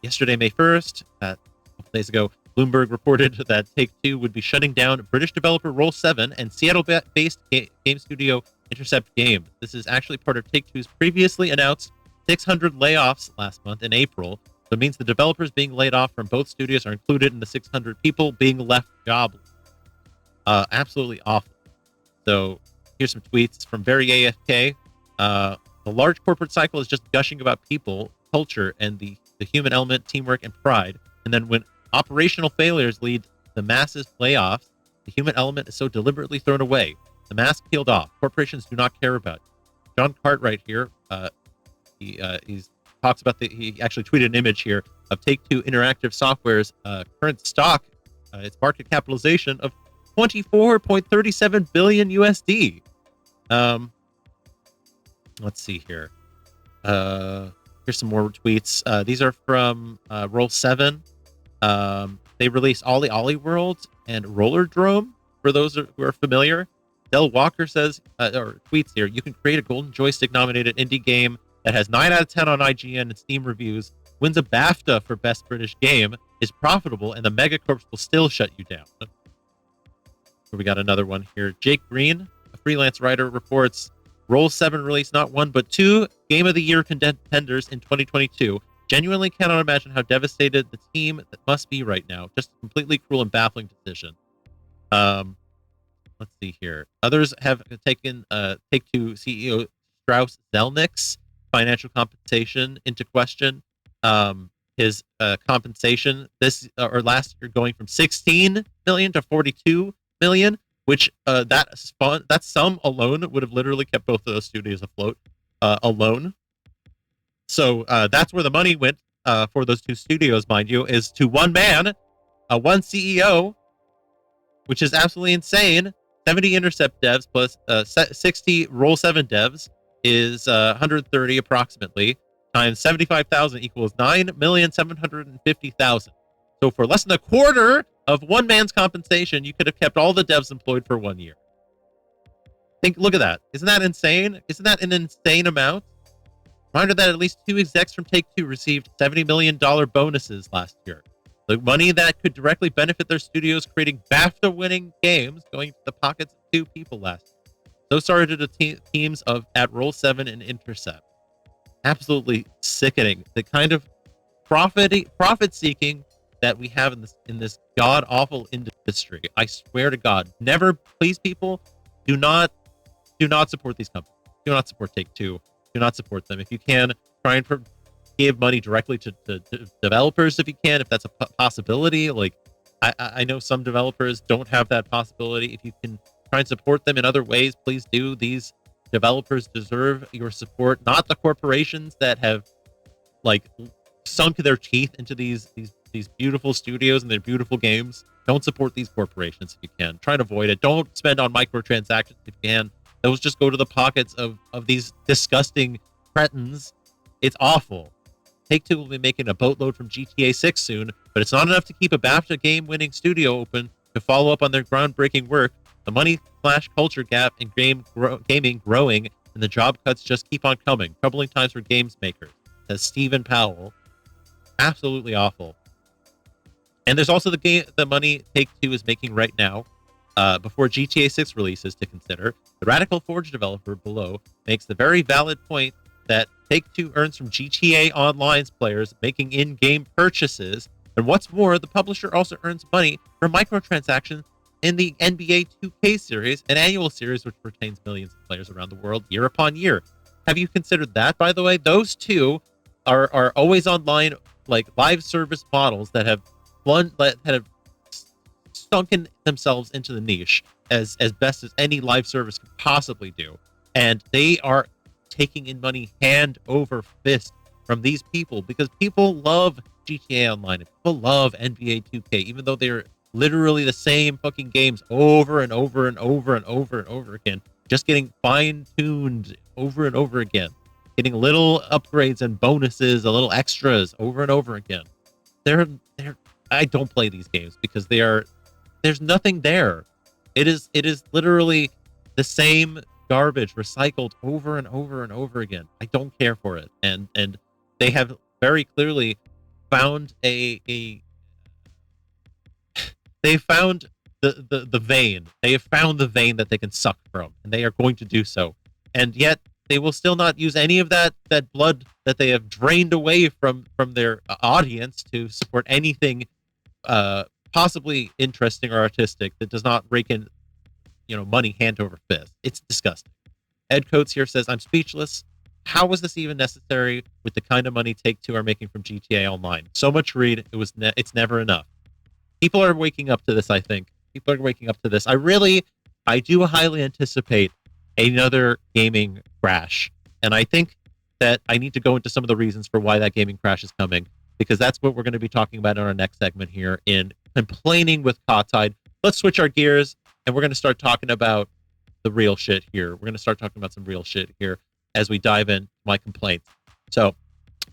Yesterday, May 1st, a couple days ago, Bloomberg reported that Take-Two would be shutting down British developer Roll7 and Seattle-based game studio Intercept Games. This is actually part of Take-Two's previously announced 600 layoffs last month in April. So it means the developers being laid off from both studios are included in the 600 people being left jobless. Absolutely awful. So here's some tweets from Very AFK. The large corporate cycle is just gushing about people, culture, and the human element, teamwork, and pride. And then when operational failures lead to massive layoffs, the human element is so deliberately thrown away. The mask peeled off. Corporations do not care about it. John Cartwright here, he talks about he actually tweeted an image here of Take-Two Interactive Software's current stock, its market capitalization of 24.37 billion USD. Let's see here. Here's some more tweets. These are from Roll7. They released Ollie Ollie World and Rollerdrome, for those who are familiar. Del Walker says, or tweets here, you can create a Golden Joystick nominated indie game that has 9 out of 10 on IGN and Steam reviews, wins a BAFTA for Best British Game, is profitable, and the megacorps will still shut you down. We got another one here. Jake Green, a freelance writer, reports Roll7 released not 1 but 2 Game of the Year contenders in 2022. Genuinely cannot imagine how devastated the team that must be right now. Just a completely cruel and baffling decision. Let's see here. Others have taken Take-Two CEO Strauss Zelnick's financial compensation into question. His compensation this or last year going from 16 million to 42 million, which that sum alone would have literally kept both of those studios afloat alone. So that's where the money went for those 2 studios, mind you, is to one man, one CEO, which is absolutely insane. 70 Intercept devs plus 60 Roll7 devs is 130 approximately, times 75,000 equals 9,750,000. So for less than a quarter of one man's compensation, you could have kept all the devs employed for 1 year. Look at that. Isn't that insane? Isn't that an insane amount? Reminder that at least 2 execs from Take-Two received $70 million bonuses last year. The money that could directly benefit their studios creating BAFTA-winning games going to the pockets of 2 people last year. So sorry to the teams at Roll7 and Intercept. Absolutely sickening. The kind of profit-seeking that we have in this god-awful industry. I swear to God, never, please, people, do not support these companies. Do not support Take-Two. Do not support them. If you can, try and give money directly to developers if you can, if that's a possibility. Like, I know some developers don't have that possibility. If you can try and support them in other ways, please do. These developers deserve your support, not the corporations that have like sunk their teeth into these beautiful studios and their beautiful games. Don't support these corporations if you can. Try and avoid it. Don't spend on microtransactions if you can. Those just go to the pockets of these disgusting cretins. It's awful. Take-Two will be making a boatload from GTA 6 soon, but it's not enough to keep a BAFTA game-winning studio open to follow up on their groundbreaking work. The money/culture gap in gaming growing, and the job cuts just keep on coming. Troubling times for games makers, says Stephen Powell. Absolutely awful. And there's also the money Take-Two is making right now, before GTA 6 releases to consider. The Radical Forge developer below makes the very valid point that Take-Two earns from GTA Online's players making in-game purchases. And what's more, the publisher also earns money from microtransactions in the NBA 2K series, an annual series which retains millions of players around the world year upon year. Have you considered that, by the way? Those two are always online, like live service models that have sunken themselves into the niche as best as any live service could possibly do. And they are taking in money hand over fist from these people because people love GTA Online and people love NBA 2K, even though they're literally the same fucking games over and over and over and over and over again, just getting fine-tuned over and over again, getting little upgrades and bonuses, a little extras over and over again. They're I don't play these games because there's nothing there. It is literally the same garbage recycled over and over and over again. I don't care for it. And they have very clearly found they found the vein. They have found the vein that they can suck from, and they are going to do so. And yet they will still not use any of that blood that they have drained away from their audience to support anything possibly interesting or artistic that does not rake in, money hand over fist. It's disgusting. Ed Coates here says, I'm speechless. How was this even necessary with the kind of money Take-Two are making from GTA Online? So much greed, it's never enough. People are waking up to this, I think. People are waking up to this. I do highly anticipate another gaming crash. And I think that I need to go into some of the reasons for why that gaming crash is coming, because that's what we're going to be talking about in our next segment here in Complaining with Kahtide. Let's switch our gears, and we're going to start talking about the real shit here. We're going to start talking about some real shit here as we dive in my complaints. So,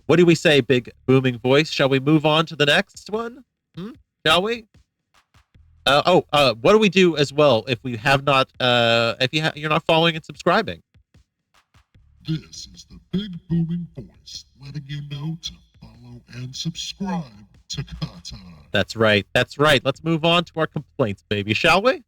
what do we say, big booming voice? Shall we move on to the next one? Shall we? What do we do as well if we have not, you're not following and subscribing? This is the big booming voice letting you know to follow and subscribe to Kahtide. That's right. Let's move on to our complaints, baby, shall we?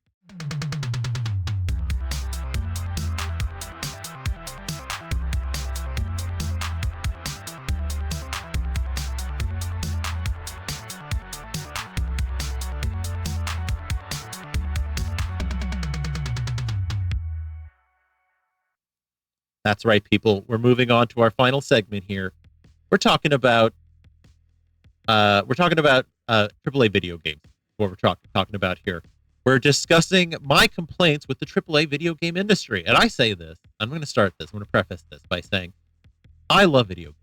That's right, people. We're moving on to our final segment here. We're talking about AAA video games. What we're talking about here. We're discussing my complaints with the AAA video game industry. And I say this, I'm going to start this. I'm going to preface this by saying I love video games.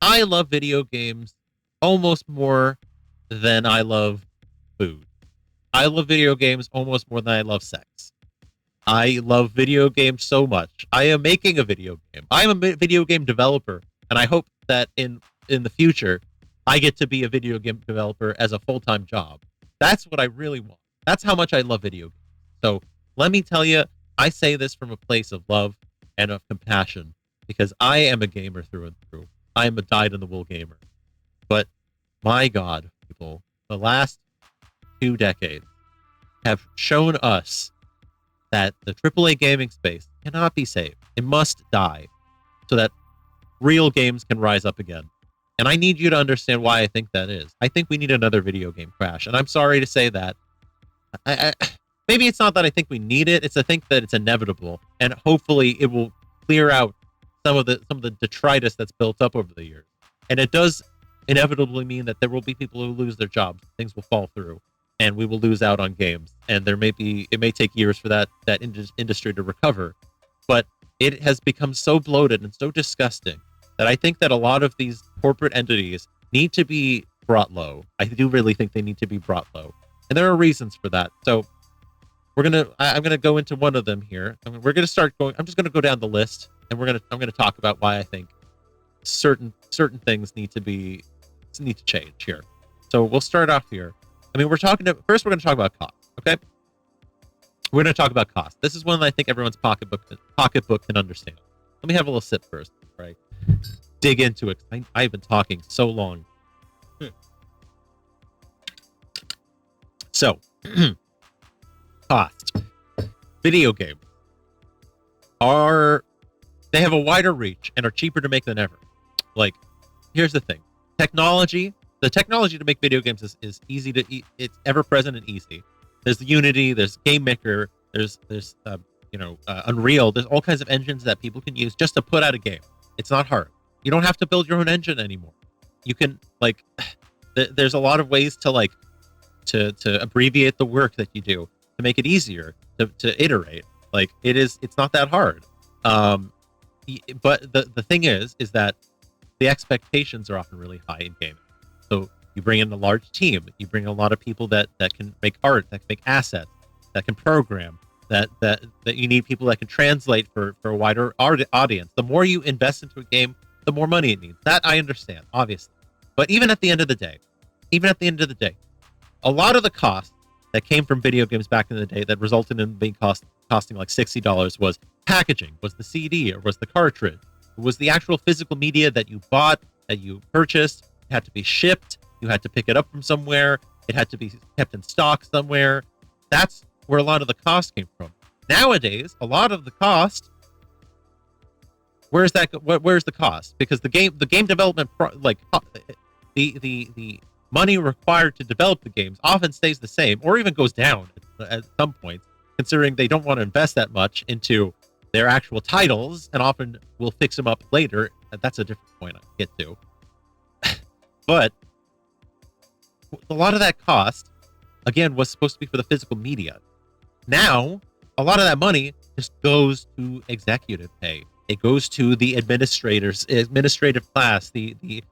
I love video games almost more than I love food. I love video games almost more than I love sex. I love video games so much. I am making a video game. I'm a video game developer, and I hope that in the future, I get to be a video game developer as a full-time job. That's what I really want. That's how much I love video games. So let me tell you, I say this from a place of love and of compassion, because I am a gamer through and through. I am a dyed-in-the-wool gamer. But my God, people, the last 2 decades have shown us that the AAA gaming space cannot be saved. It must die so that real games can rise up again. And I need you to understand why I think that is. I think we need another video game crash. And I'm sorry to say that. Maybe it's not that I think we need it. It's I think that it's inevitable. And hopefully it will clear out some of the detritus that's built up over the years. And it does inevitably mean that there will be people who lose their jobs. Things will fall through. And we will lose out on games, and it may take years for that industry to recover, but it has become so bloated and so disgusting that I think that a lot of these corporate entities need to be brought low. I do really think they need to be brought low, and there are reasons for that. So I'm gonna go into one of them here. We're gonna start going. I'm just gonna go down the list, and I'm gonna talk about why I think certain things need to change here. So we'll start off here. I mean, we're going to talk about cost, okay? We're going to talk about cost. This is one that I think everyone's pocketbook can understand. Let me have a little sip first, right? Dig into it. I've been talking so long. So, cost. Video games they have a wider reach and are cheaper to make than ever. Like, here's the thing. The technology to make video games is easy it's ever present and easy. There's Unity, there's Game Maker, there's Unreal. There's all kinds of engines that people can use just to put out a game. It's not hard. You don't have to build your own engine anymore. You can there's a lot of ways to abbreviate the work that you do to make it easier to iterate. It's not that hard. But the thing is that the expectations are often really high in gaming. So you bring in a large team, you bring a lot of people that can make art, that can make assets, that can program, that you need people that can translate for a wider audience. The more you invest into a game, the more money it needs. That I understand, obviously. But even at the end of the day, even at the end of the day, a lot of the cost that came from video games back in the day that resulted in being costing like $60 was packaging, was the CD, or was the cartridge. It was the actual physical media that you bought, that you purchased. It had to be shipped. You had to pick it up from somewhere. It had to be kept in stock somewhere. That's where a lot of the cost came from. Nowadays, a lot of the cost, where's the cost? Because the game development, the money required to develop the games often stays the same, or even goes down at some points, considering they don't want to invest that much into their actual titles, and often will fix them up later. That's a different point I get to. But a lot of that cost, again, was supposed to be for the physical media. Now, a lot of that money just goes to executive pay. It goes to the administrative class, the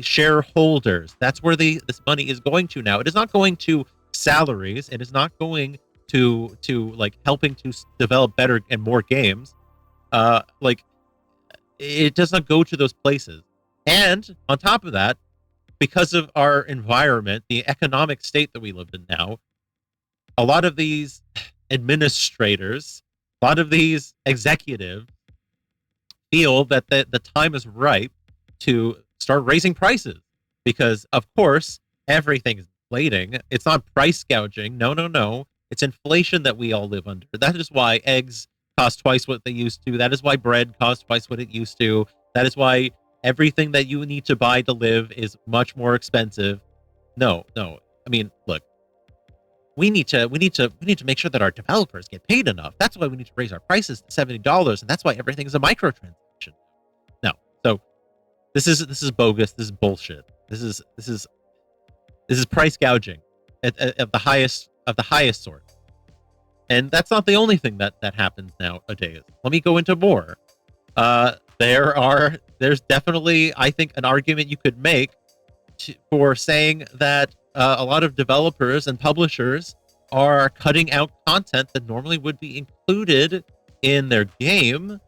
shareholders. That's where this money is going to now. It is not going to salaries. It is not going to like helping to develop better and more games. It does not go to those places. And on top of that, because of our environment, the economic state that we live in now, a lot of these administrators, a lot of these executives feel that the time is ripe to start raising prices, because of course everything is inflating. It's not price gouging. No. It's inflation that we all live under. That is why eggs cost twice what they used to. That is why bread costs twice what it used to. That is why everything that you need to buy to live is much more expensive. No. I mean, look, we need to make sure that our developers get paid enough. That's why we need to raise our prices to $70, and that's why everything is a microtransaction. No, so this is bogus. This is bullshit. This is price gouging at the highest sort. And that's not the only thing that happens nowadays. Let me go into more. There's definitely, I think, an argument you could make for saying that a lot of developers and publishers are cutting out content that normally would be included in their game,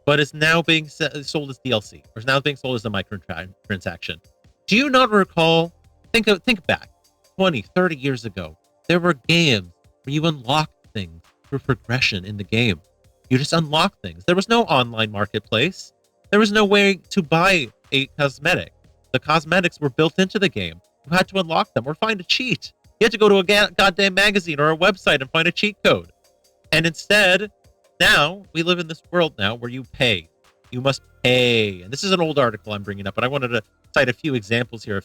but is now being sold as DLC, or is now being sold as a microtransaction. Do you not recall? Think back 20, 30 years ago. There were games where you unlocked things through progression in the game. You just unlocked things. There was no online marketplace. There was no way to buy a cosmetic. The cosmetics were built into the game. You had to unlock them or find a cheat. You had to go to a goddamn magazine or a website and find a cheat code. And instead, now, we live in this world now where you pay. You must pay. And this is an old article I'm bringing up, but I wanted to cite a few examples here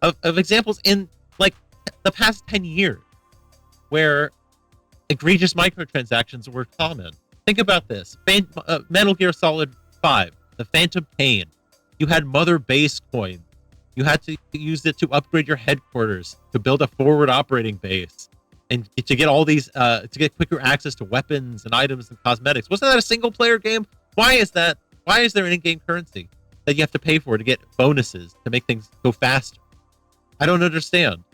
of examples in, like, the past 10 years where egregious microtransactions were common. Think about this. Metal Gear Solid 5, the Phantom Pain. You had Mother Base coins. You had to use it to upgrade your headquarters, to build a forward operating base, and to get all these, to get quicker access to weapons and items and cosmetics. Wasn't that a single player game? Why is that? Why is there an in-game currency that you have to pay for to get bonuses to make things go faster? I don't understand.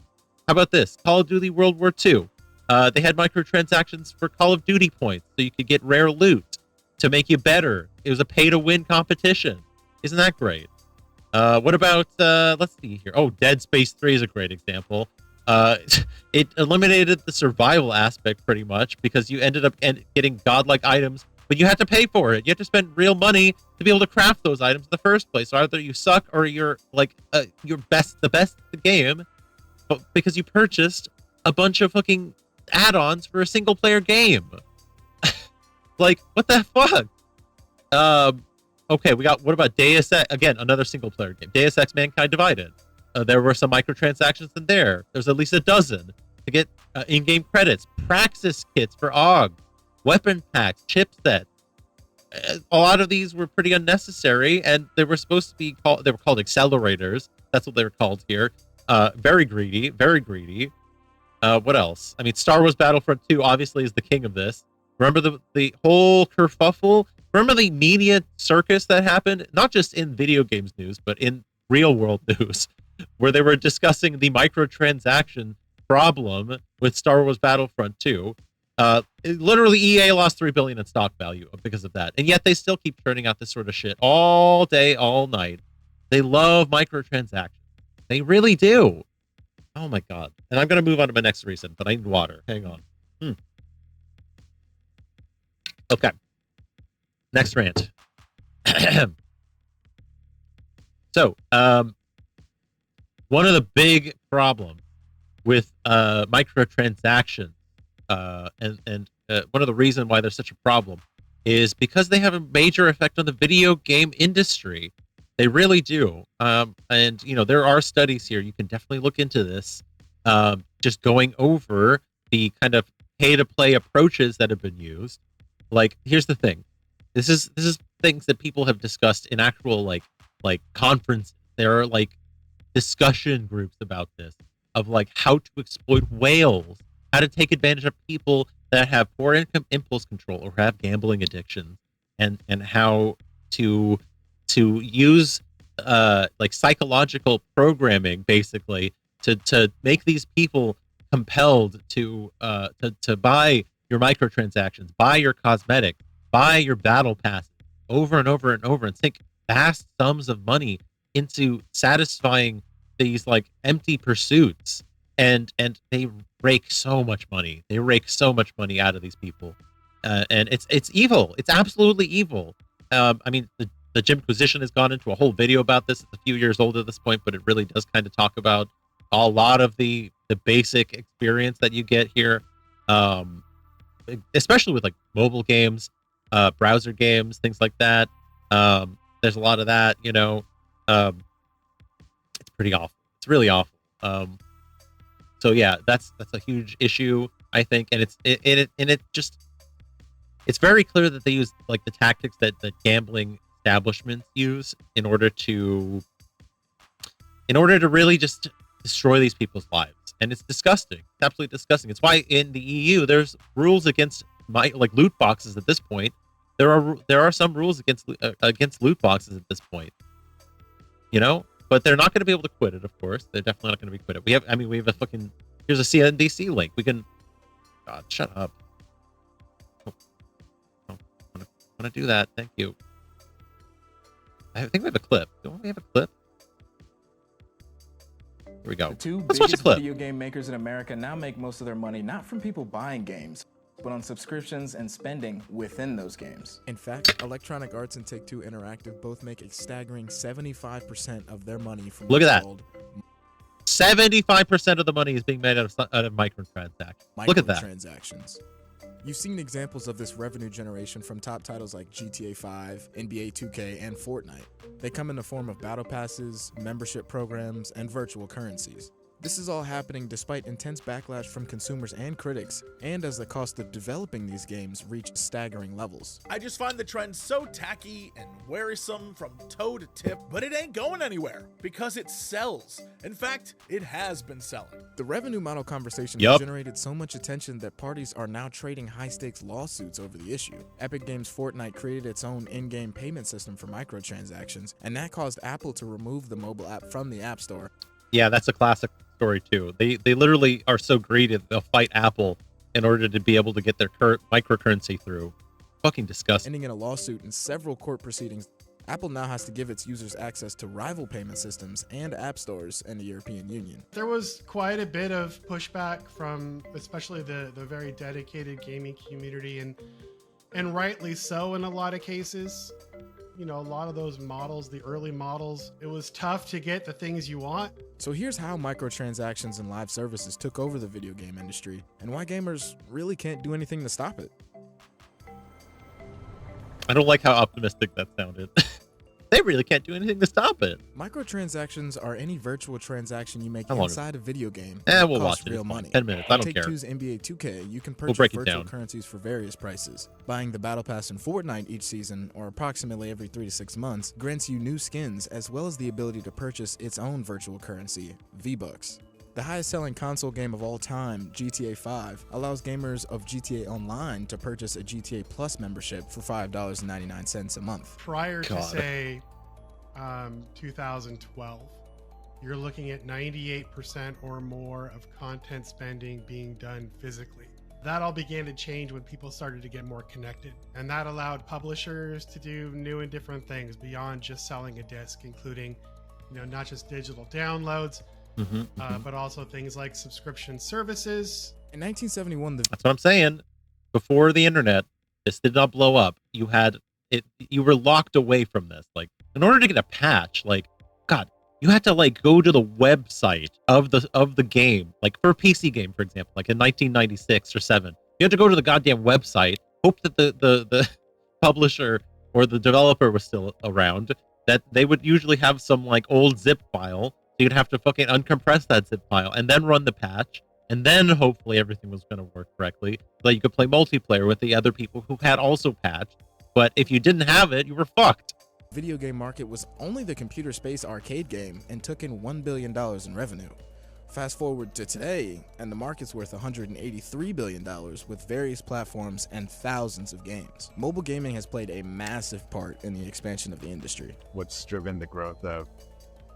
How about this? Call of Duty World War II. They had microtransactions for Call of Duty points, so you could get rare loot to make you better. It was a pay-to-win competition. Isn't that great? What about, let's see here. Oh, Dead Space 3 is a great example. It eliminated the survival aspect pretty much, because you ended up getting godlike items, but you had to pay for it. You had to spend real money to be able to craft those items in the first place. So either you suck or you're like the best in the game, but because you purchased a bunch of fucking add-ons for a single player game. Like, what the fuck? Okay, what about Deus Ex? Again, another single player game. Deus Ex Mankind Divided. There were some microtransactions in there. There's at least a dozen to get in-game credits. Praxis kits for AUG. Weapon packs, chipsets. A lot of these were pretty unnecessary, and they were supposed to be called accelerators. That's what they were called here. Very greedy, very greedy. What else? I mean, Star Wars Battlefront 2 obviously is the king of this. Remember the whole kerfuffle? Remember the media circus that happened? Not just in video games news, but in real world news, where they were discussing the microtransaction problem with Star Wars Battlefront 2. Literally, EA lost $3 billion in stock value because of that. And yet they still keep churning out this sort of shit all day, all night. They love microtransactions. They really do. Oh my God. And I'm going to move on to my next reason, but I need water. Hang on. Okay. Next rant. So, one of the big problems with microtransactions, and one of the reasons why there's such a problem is because they have a major effect on the video game industry. They really do. And, you know, there are studies here. You can definitely look into this. Just going over the kind of pay-to-play approaches that have been used. Like, here's the thing. This is things that people have discussed in actual, like conferences. There are, like, discussion groups about this, of, like, how to exploit whales, how to take advantage of people that have poor impulse control or have gambling addictions, and how to use like psychological programming basically to make these people compelled to buy your microtransactions, buy your cosmetics, buy your battle passes over and over and over, and sink vast sums of money into satisfying these like empty pursuits. And they rake so much money. They rake so much money out of these people, and it's evil. It's absolutely evil. I mean, the Jimquisition has gone into a whole video about this. It's a few years old at this point, but it really does kind of talk about a lot of the basic experience that you get here, especially with like mobile games, browser games, things like that. There's a lot of that. You know, it's pretty awful. It's really awful. So yeah, that's a huge issue, I think, and it's very clear that they use like the tactics that the gambling establishments use in order to really just destroy these people's lives, and it's disgusting. It's absolutely disgusting. It's why in the EU there's rules against loot boxes at this point. There are some rules against loot boxes at this point. You know. But they're not going to be able to quit it, of course. They're definitely not going to be quit it. We have a fucking... Here's a CNBC link. We can... God, shut up. I don't want to do that. Thank you. I think we have a clip. Don't we have a clip? Here we go. The two Let's watch the biggest clip. video game makers in America now make most of their money not from people buying games, but on subscriptions and spending within those games. In fact, Electronic Arts and Take-Two Interactive both make a staggering 75% of their money from Look at that. sold 75% of the money is being made out of microtransactions. Look at that. Microtransactions. You've seen examples of this revenue generation from top titles like GTA 5, NBA 2K, and Fortnite. They come in the form of battle passes, membership programs, and virtual currencies. This is all happening despite intense backlash from consumers and critics, and as the cost of developing these games reach staggering levels. I just find the trend so tacky and wearisome from toe to tip, but it ain't going anywhere because it sells. In fact, it has been selling. The revenue model conversation has generated so much attention that parties are now trading high-stakes lawsuits over the issue. Epic Games' Fortnite created its own in-game payment system for microtransactions, and that caused Apple to remove the mobile app from the App Store. Yeah, that's a classic story too. They literally are so greedy that they'll fight Apple in order to be able to get their microcurrency through. Fucking disgusting. Ending in a lawsuit and several court proceedings, Apple now has to give its users access to rival payment systems and app stores in the European Union. There was quite a bit of pushback from especially the very dedicated gaming community, and rightly so in a lot of cases. You know, a lot of those models, the early models, it was tough to get the things you want. So here's how microtransactions and live services took over the video game industry, and why gamers really can't do anything to stop it. I don't like how optimistic that sounded. They really can't do anything to stop it. Microtransactions are any virtual transaction you make How long inside a video game we'll that watch costs it. real It's fine. money. 10 minutes. I don't care. Take-Two's NBA 2K, you can We'll purchase break it virtual down. currencies for various prices. Buying the Battle Pass in Fortnite each season, or approximately every 3 to 6 months, grants you new skins as well as the ability to purchase its own virtual currency, V-Bucks. The highest-selling console game of all time, GTA 5, allows gamers of GTA Online to purchase a GTA Plus membership for $5.99 a month. Prior to, say, 2012, you're looking at 98% or more of content spending being done physically. That all began to change when people started to get more connected, and that allowed publishers to do new and different things beyond just selling a disc, including, you know, not just digital downloads, but also things like subscription services. In 1971, That's what I'm saying. Before the internet, this did not blow up. You had it. You were locked away from this. Like, in order to get a patch, like, God, you had to like go to the website of the game. Like for a PC game, for example, like in 1996 or 7, you had to go to the goddamn website, hope that the publisher or the developer was still around, that they would usually have some like old zip file. So you'd have to fucking uncompress that zip file and then run the patch. And then hopefully everything was going to work correctly, so that you could play multiplayer with the other people who had also patched. But if you didn't have it, you were fucked. Video game market was only the computer space arcade game and took in $1 billion in revenue. Fast forward to today, and the market's worth $183 billion with various platforms and thousands of games. Mobile gaming has played a massive part in the expansion of the industry. What's driven the growth of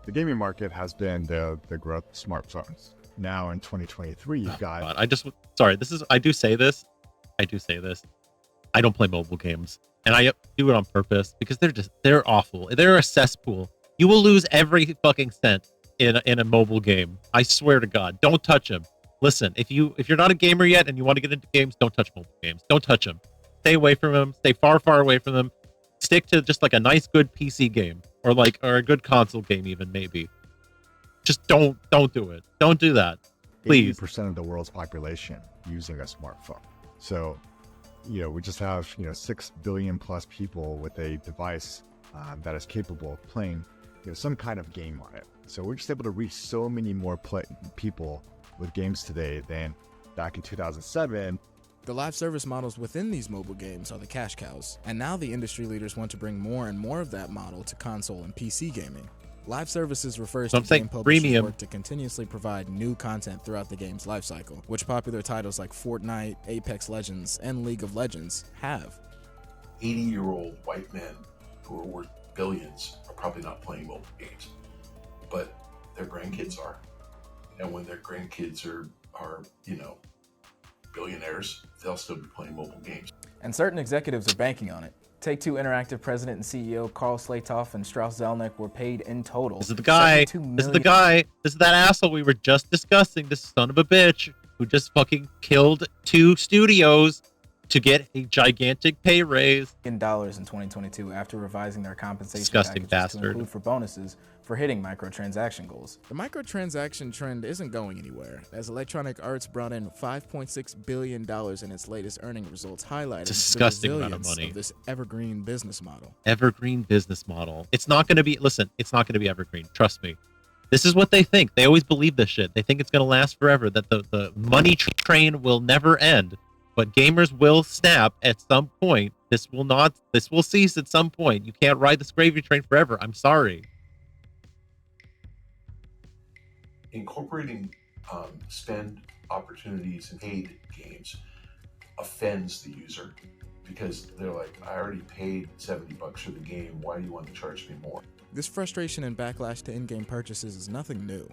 the gaming market has been the growth of smartphones. Now in 2023, you've got... God, I do say this. I don't play mobile games. And I do it on purpose because they're awful. They're a cesspool. You will lose every fucking cent in a mobile game. I swear to God, don't touch them. Listen, if you're not a gamer yet and you want to get into games, don't touch mobile games. Don't touch them. Stay away from them. Stay far, far away from them. Stick to just like a nice, good PC game or a good console game, even maybe. Just don't do it. Don't do that, please. 80% of the world's population using a smartphone. So, we just have 6 billion plus people with a device that is capable of playing some kind of game on it. So we're just able to reach so many more people with games today than back in 2007. The live service models within these mobile games are the cash cows, and now the industry leaders want to bring more and more of that model to console and PC gaming. Live services refers to game publishers' work to continuously provide new content throughout the game's lifecycle, which popular titles like Fortnite, Apex Legends, and League of Legends have. 80-year-old white men who are worth billions are probably not playing mobile games, but their grandkids are. And when their grandkids are billionaires, they'll still be playing mobile games. And certain executives are banking on it. Take-Two Interactive president and CEO Carl Slatoff and Strauss Zelnick were paid in total. This is the guy. This is that asshole we were just discussing. This son of a bitch who just fucking killed 2 studios to get a gigantic pay raise. In dollars in 2022 after revising their compensation Disgusting packages to bastard. include for bonuses for hitting microtransaction goals. The microtransaction trend isn't going anywhere, as Electronic Arts brought in $5.6 billion in its latest earning results, highlighting Disgusting the amount of resilience money. of this evergreen business model. Evergreen business model. It's not going to be, listen, it's not going to be evergreen. Trust me. This is what they think. They always believe this shit. They think it's going to last forever, that the money train will never end. But gamers will snap at some point. This will cease at some point. You can't ride this gravy train forever. I'm sorry. Incorporating spend opportunities in paid games offends the user because they're like, I already paid $70 for the game. Why do you want to charge me more? This frustration and backlash to in-game purchases is nothing new.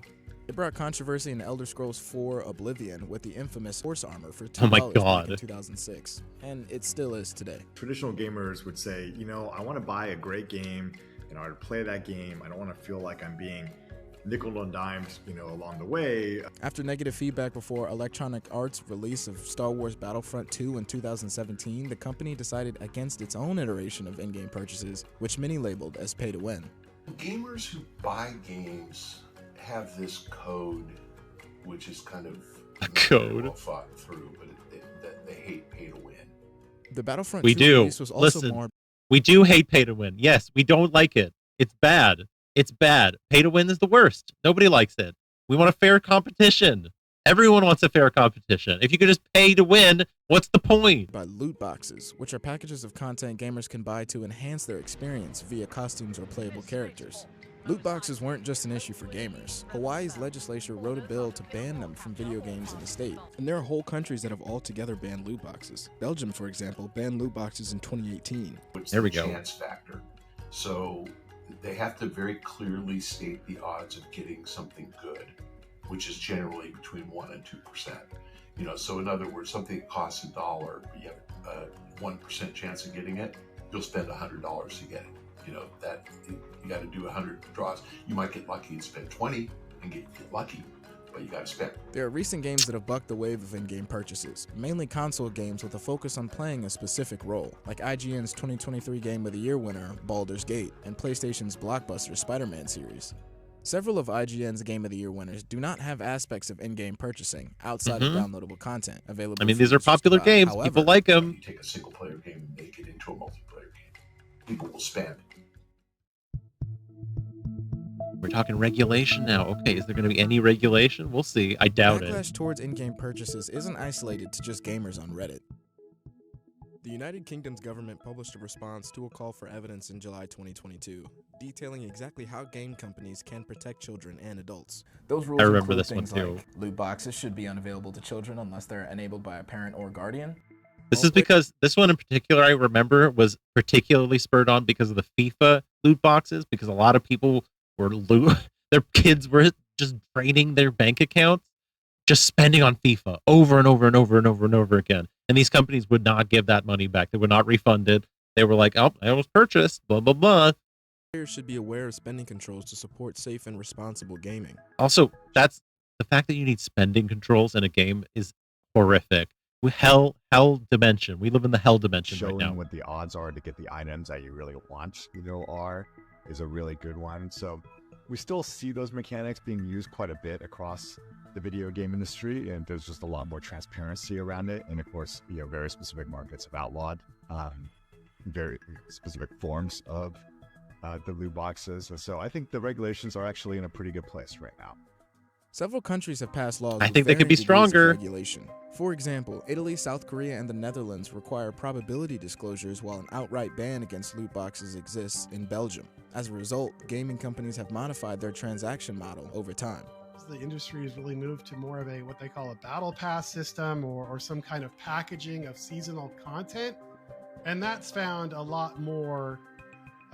It brought controversy in Elder Scrolls 4 Oblivion with the infamous horse armor for $2 Oh my back God. in 2006, and it still is today. Traditional gamers would say, I want to buy a great game in order to play that game. I don't want to feel like I'm being nickel and dimed, along the way. After negative feedback before Electronic Arts' release of Star Wars Battlefront 2 in 2017, the company decided against its own iteration of in-game purchases, which many labeled as pay-to-win. Gamers who buy games have this code, which is kind of code well thought through, but they hate pay to win. The Battlefront We 2 do. release was also Listen, marred. we do hate pay to win. Yes, we don't like it. It's bad. It's bad. Pay to win is the worst. Nobody likes it. We want a fair competition. Everyone wants a fair competition. If you could just pay to win, what's the point? By loot boxes, which are packages of content gamers can buy to enhance their experience via costumes or playable characters. Loot boxes weren't just an issue for gamers. Hawaii's legislature wrote a bill to ban them from video games in the state. And there are whole countries that have altogether banned loot boxes. Belgium, for example, banned loot boxes in 2018. There we go. Chance factor. So they have to very clearly state the odds of getting something good, which is generally between 1% and 2%. So in other words, something that costs $1, but you have a 1% chance of getting it, you'll spend $100 to get it. That you got to do 100 draws. You might get lucky and spend 20 and get lucky, but you got to spend. There are recent games that have bucked the wave of in-game purchases, mainly console games with a focus on playing a specific role, like IGN's 2023 Game of the Year winner, Baldur's Gate, and PlayStation's blockbuster Spider-Man series. Several of IGN's Game of the Year winners do not have aspects of in-game purchasing outside of downloadable content available. I mean, for these are users to popular buy. games. However, People like them. You take a single-player game and make it into a multiplayer game. People will spend. We're talking regulation now. Okay, is there going to be any regulation? We'll see. I doubt it. Backlash towards in-game purchases isn't isolated to just gamers on Reddit. The United Kingdom's government published a response to a call for evidence in July 2022, detailing exactly how game companies can protect children and adults. Those rules remember include this one things too. like loot boxes should be unavailable to children unless they're enabled by a parent or guardian. This is because this one in particular, I remember, was particularly spurred on because of the FIFA loot boxes, because a lot of people were their kids were just draining their bank accounts, just spending on FIFA over and over and over and over and over again. And these companies would not give that money back. They would not refund it. They were like, oh, it was purchased, blah, blah, blah. Players should be aware of spending controls to support safe and responsible gaming. Also, that's the fact that you need spending controls in a game is horrific. Hell dimension. We live in the hell dimension Showing right now. what the odds are to get the items that you really want, is a really good one. So we still see those mechanics being used quite a bit across the video game industry, and there's just a lot more transparency around it. And of course, very specific markets have outlawed very specific forms of the loot boxes. So I think the regulations are actually in a pretty good place right now. Several countries have passed laws. I with think they could be varying degrees of stronger. Regulation. For example, Italy, South Korea, and the Netherlands require probability disclosures, while an outright ban against loot boxes exists in Belgium. As a result, gaming companies have modified their transaction model over time. The industry has really moved to more of a what they call a battle pass system or some kind of packaging of seasonal content, and that's found a lot more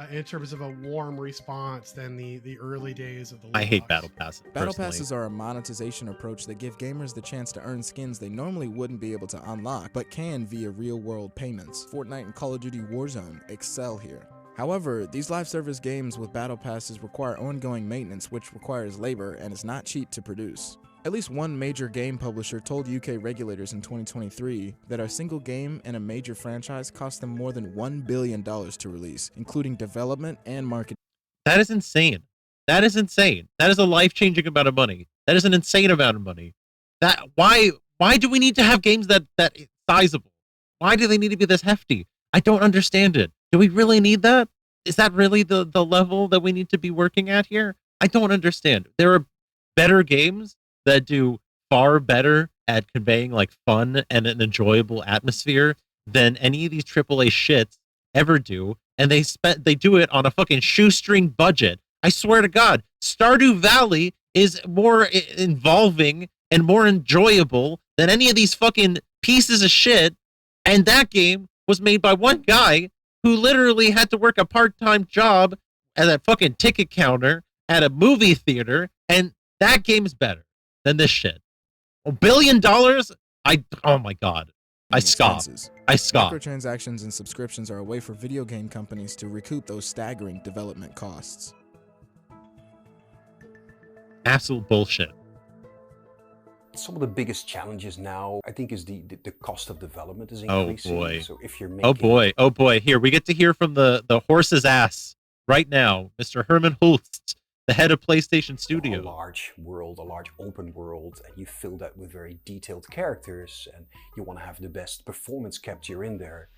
in terms of a warm response than the early days of the loot I hate box. battle passes. Battle personally. passes are a monetization approach that give gamers the chance to earn skins they normally wouldn't be able to unlock, but can via real-world payments. Fortnite and Call of Duty Warzone excel here. However, these live service games with battle passes require ongoing maintenance, which requires labor and is not cheap to produce. At least one major game publisher told UK regulators in 2023 that a single game in a major franchise cost them more than $1 billion to release, including development and marketing. That is insane. That is insane. That is a life-changing amount of money. That is an insane amount of money. Why do we need to have games that sizable? Why do they need to be this hefty? I don't understand it. Do we really need that? Is that really the level that we need to be working at here? I don't understand. There are better games that do far better at conveying like fun and an enjoyable atmosphere than any of these AAA shits ever do, and they do it on a fucking shoestring budget. I swear to God, Stardew Valley is more involving and more enjoyable than any of these fucking pieces of shit, and that game was made by one guy who literally had to work a part-time job at a fucking ticket counter at a movie theater, and that game's better than this shit. $1 billion? Oh my God. I scoff. I scoff. Microtransactions and subscriptions are a way for video game companies to recoup those staggering development costs. Absolute bullshit. Some of the biggest challenges now, I think, is the cost of development is Oh increasing. boy. So if you're making, Oh boy. Here, we get to hear from the horse's ass right now, Mr. Herman Hulst, the head of PlayStation Studio. a large world, a large open world, and you fill that with very detailed characters, and you want to have the best performance capture in there.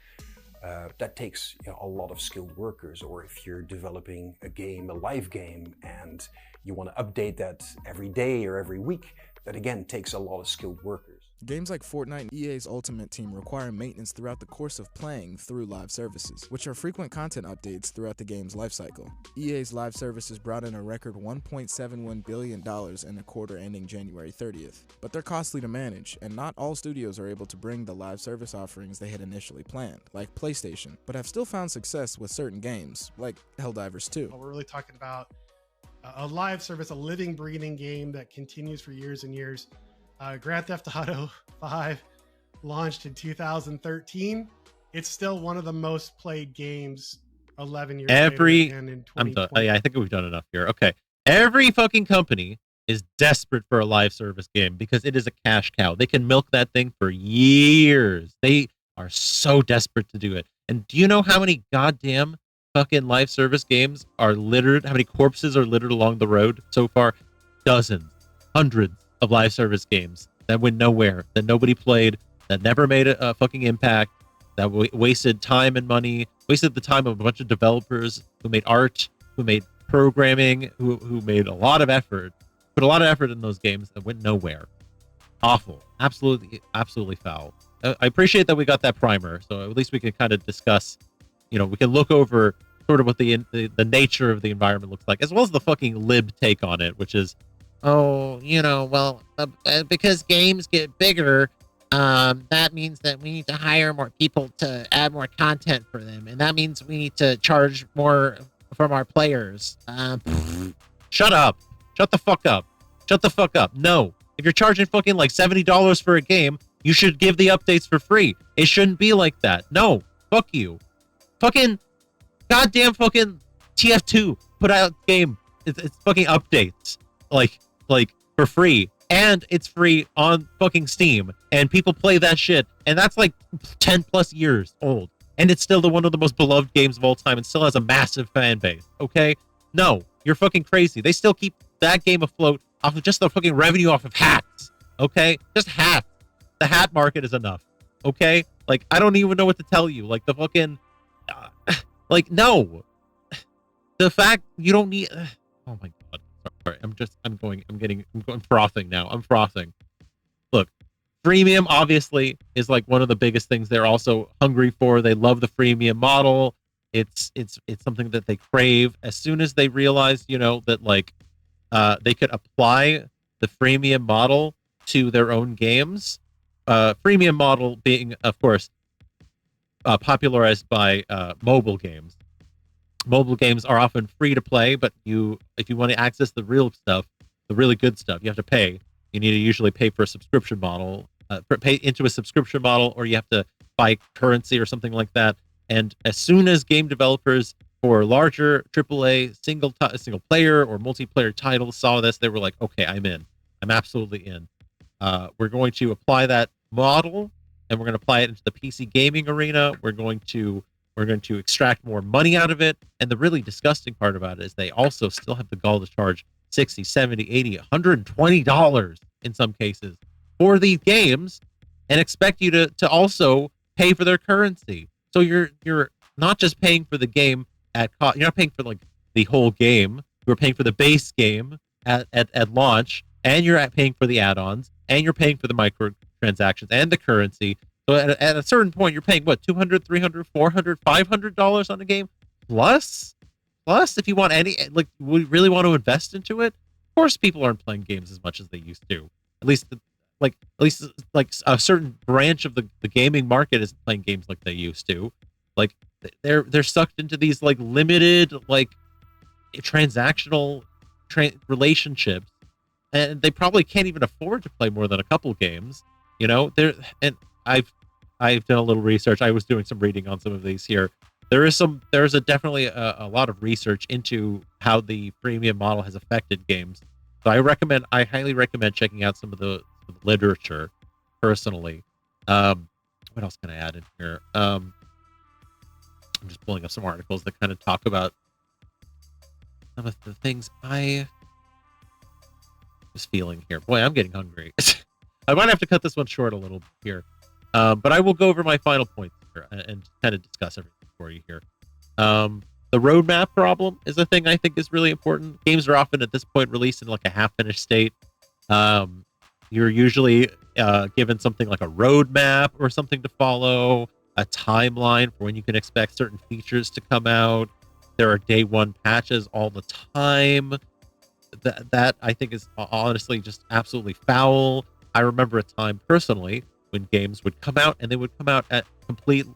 That takes a lot of skilled workers. Or if you're developing a game, a live game, and you want to update that every day or every week, that again takes a lot of skilled workers. Games like Fortnite and EA's Ultimate Team require maintenance throughout the course of playing through live services, which are frequent content updates throughout the game's lifecycle. EA's live services brought in a record $1.71 billion in the quarter ending January 30th, but they're costly to manage, and not all studios are able to bring the live service offerings they had initially planned, like PlayStation, but have still found success with certain games, like Helldivers 2. We're really talking about a live service, a living, breathing game that continues for years and years. Grand Theft Auto 5 launched in 2013. It's still one of the most played games 11 years later and in 2020. I think we've done enough here. Okay. Every fucking company is desperate for a live service game because it is a cash cow. They can milk that thing for years. They are so desperate to do it. And do you know how many goddamn fucking live service games are littered? How many corpses are littered along the road so far? Dozens, hundreds of live service games that went nowhere, that nobody played, that never made a fucking impact, that wasted time and money, wasted the time of a bunch of developers who made art, who made programming, who made a lot of effort, put a lot of effort in those games that went nowhere. Awful. Absolutely foul. I appreciate that we got that primer, so at least we can kind of discuss, we can look over sort of what the nature of the environment looks like, as well as the fucking lib take on it, which is, because games get bigger, that means that we need to hire more people to add more content for them, and that means we need to charge more from our players. Shut up. Shut the fuck up. Shut the fuck up. No. If you're charging fucking like $70 for a game, you should give the updates for free. It shouldn't be like that. No. Fuck you. Fucking goddamn fucking TF2 put out game. It's fucking updates. Like for free. And it's free on fucking Steam. And people play that shit. And that's like 10 plus years old. And it's still one of the most beloved games of all time and still has a massive fan base. Okay? No. You're fucking crazy. They still keep that game afloat off of just the fucking revenue off of hats. Okay? Just hats. The hat market is enough. Okay? Like, I don't even know what to tell you. Like, the fucking... no. The fact you don't need... oh my god. Sorry. I'm frothing now. I'm frothing. Look, freemium obviously is like one of the biggest things they're also hungry for. They love the freemium model. It's something that they crave. As soon as they realize, that like they could apply the freemium model to their own games. Freemium model being, of course, popularized by mobile games. Mobile games are often free to play, but if you want to access the real stuff, the really good stuff, you have to pay. You need to usually pay for a subscription model, pay into a subscription model, or you have to buy currency or something like that. And as soon as game developers for larger AAA single player or multiplayer titles saw this, they were like, okay, I'm in. I'm absolutely in. We're going to apply that model, and we're going to apply it into the PC gaming arena. We're going to extract more money out of it. And the really disgusting part about it is they also still have the gall to charge $60, $70, $80, $120 in some cases for these games and expect you to also pay for their currency. So you're not just paying for the game at cost. You're not paying for like the whole game. You're paying for the base game at launch, and you're paying for the add-ons, and you're paying for the microtransactions and the currency. So at a certain point, you're paying what, $200, $300, $400, $500 on a game, plus if you want we really want to invest into it. Of course, people aren't playing games as much as they used to. At least a certain branch of the gaming market isn't playing games like they used to. Like they're sucked into these like limited like transactional relationships, and they probably can't even afford to play more than a couple games. I've done a little research. I was doing some reading on some of these here. There's definitely a lot of research into how the freemium model has affected games. So I highly recommend checking out some of the literature personally. What else can I add in here? I'm just pulling up some articles that kind of talk about some of the things I was feeling here. Boy, I'm getting hungry. I might have to cut this one short a little bit here. But I will go over my final points here and kind of discuss everything for you here. The roadmap problem is a thing I think is really important. Games are often at this point released in like a half-finished state. You're usually given something like a roadmap or something to follow, a timeline for when you can expect certain features to come out. There are day one patches all the time. That I think is honestly just absolutely foul. I remember a time personally when games would come out and they would come out at complete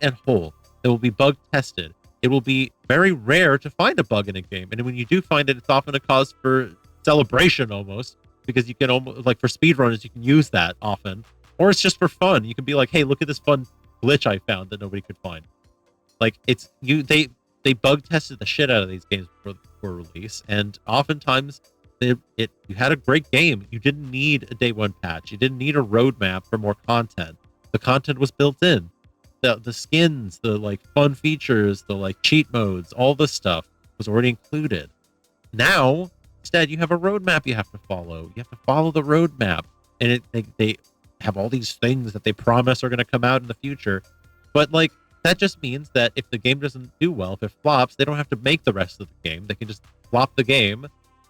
and whole. They will be bug tested. It will be very rare to find a bug in a game. And when you do find it, it's often a cause for celebration almost, because you can almost, like for speedrunners, you can use that often. Or it's just for fun. You can be like, hey, look at this fun glitch I found that nobody could find. Like they bug tested the shit out of these games before release. And oftentimes you had a great game. You didn't need a day one patch. You didn't need a roadmap for more content. The content was built in. The skins, the like fun features, the like cheat modes, all this stuff was already included. Now, instead, you have a roadmap you have to follow. You have to follow the roadmap, and they have all these things that they promise are going to come out in the future. But like that just means that if the game doesn't do well, if it flops, they don't have to make the rest of the game. They can just flop the game,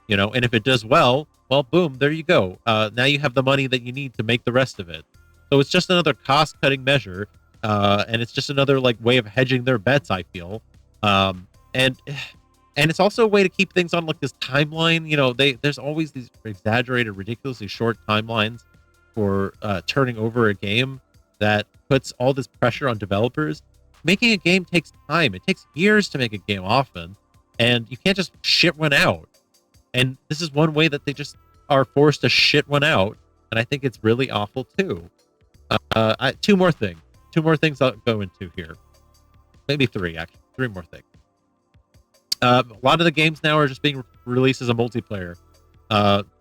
you know. And if it does well, boom, there you go. Now you have the money that you need to make the rest of it. So it's just another cost-cutting measure, and it's just another like way of hedging their bets, I feel. And it's also a way to keep things on like this timeline. You know, there's always these exaggerated, ridiculously short timelines for turning over a game that puts all this pressure on developers. Making a game takes time. It takes years to make a game often, and you can't just shit one out. And this is one way that they just are forced to shit one out, and I think it's really awful too. Two more things I'll go into here. Maybe three, actually. Three more things. A lot of the games now are just being released as a multiplayer.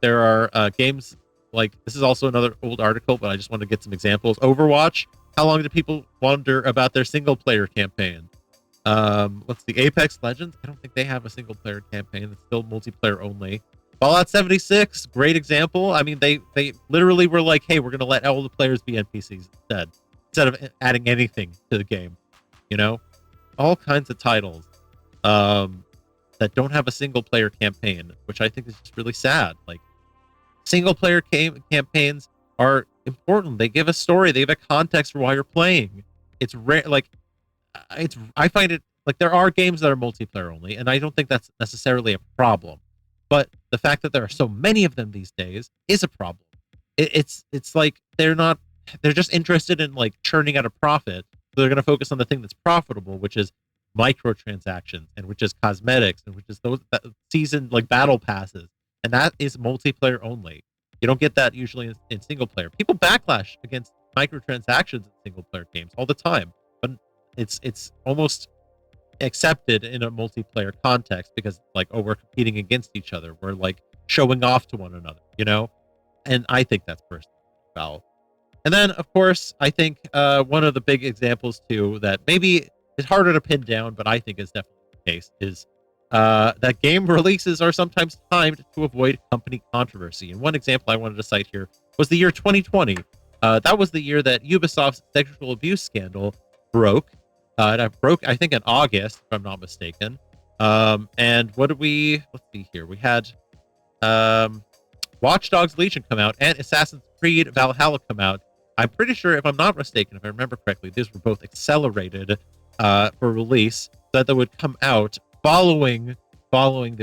There are games like, this is also another old article, but I just want to get some examples. Overwatch. How long do people wonder about their single player campaign? Let's see, Apex Legends. I don't think they have a single player campaign. It's still multiplayer only. Fallout 76, great example. I mean, they literally were like, hey, we're going to let all the players be NPCs instead of adding anything to the game. You know, all kinds of titles that don't have a single player campaign, which I think is just really sad. Like, single player campaigns are important. They give a story. They give a context for why you're playing. It's rare. Like, I find it like there are games that are multiplayer only, and I don't think that's necessarily a problem. But the fact that there are so many of them these days is a problem. It's like they're just interested in like churning out a profit. So they're going to focus on the thing that's profitable, which is microtransactions, and which is cosmetics, and which is those season like battle passes, and that is multiplayer only. You don't get that usually in single player. People backlash against microtransactions in single player games all the time, but it's almost accepted in a multiplayer context because like, oh, we're competing against each other, we're like showing off to one another, you know. And I think that's personally foul. And then of course I think one of the big examples too that maybe is harder to pin down, but I think is definitely the case, is that game releases are sometimes timed to avoid company controversy. And one example I wanted to cite here was the year 2020. That was the year that Ubisoft's sexual abuse scandal broke. It broke, I think, in August, if I'm not mistaken. And what did let's see here. We had Watch Dogs Legion come out and Assassin's Creed Valhalla come out. I'm pretty sure, if I'm not mistaken, if I remember correctly, these were both accelerated for release so that they would come out following the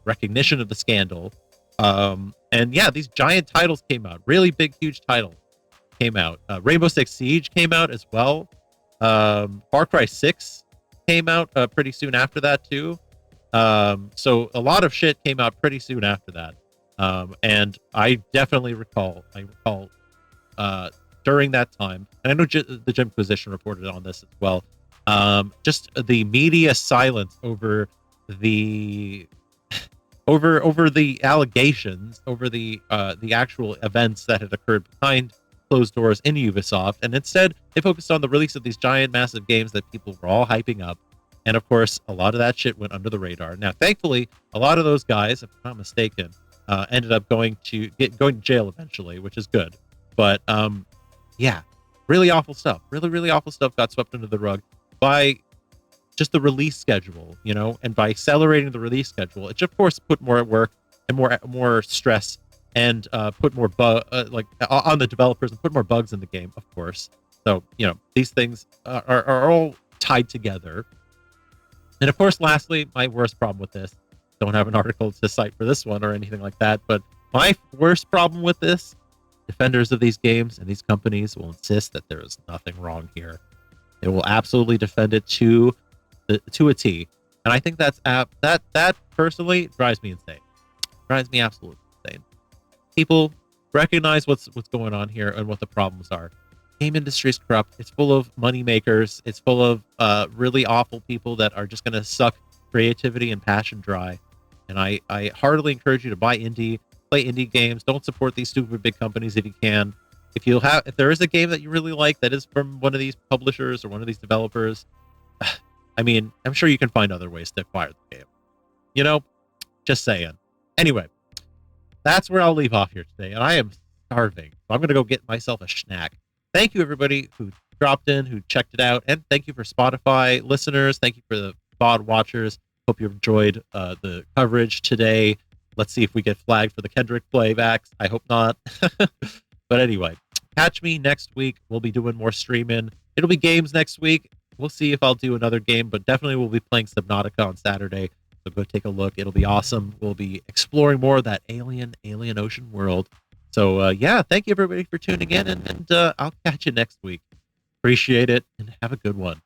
recognition of the scandal. And yeah, these giant titles came out, really big, huge titles came out. Rainbow Six Siege came out as well. Far Cry 6 came out pretty soon after that too. So a lot of shit came out pretty soon after that. And I definitely recall during that time, and I know the Jimquisition reported on this as well, just the media silence over the allegations, over the actual events that had occurred behind closed doors in Ubisoft, and instead they focused on the release of these giant, massive games that people were all hyping up. And of course, a lot of that shit went under the radar. Now, thankfully, a lot of those guys, if I'm not mistaken, ended up going to jail eventually, which is good. But yeah, really awful stuff. Really awful stuff got swept under the rug by just the release schedule, you know, and by accelerating the release schedule, it of course put more work and more stress and put more on the developers and put more bugs in the game, of course. So, you know, these things are all tied together. And of course, lastly, my worst problem with this, don't have an article to cite for this one or anything like that, but my worst problem with this, defenders of these games and these companies will insist that there is nothing wrong here. They will absolutely defend it to a T. And I think that personally drives me insane. Drives me absolutely insane. People recognize what's going on here and what the problems are. Game industry is corrupt. It's full of money makers. It's full of really awful people that are just going to suck creativity and passion dry. And I heartily encourage you to buy indie, play indie games. Don't support these stupid big companies if you can. If there is a game that you really like that is from one of these publishers or one of these developers, I mean, I'm sure you can find other ways to acquire the game. You know, just saying. Anyway, that's where I'll leave off here today. And I am starving, so I'm going to go get myself a snack. Thank you, everybody who dropped in, who checked it out. And thank you for Spotify listeners. Thank you for the VOD watchers. Hope you enjoyed the coverage today. Let's see if we get flagged for the Kendrick playbacks. I hope not. But anyway, catch me next week. We'll be doing more streaming. It'll be games next week. We'll see if I'll do another game, but definitely we'll be playing Subnautica on Saturday. So go take a look. It'll be awesome. We'll be exploring more of that alien ocean world. So yeah, thank you everybody for tuning in, and I'll catch you next week. Appreciate it, and have a good one.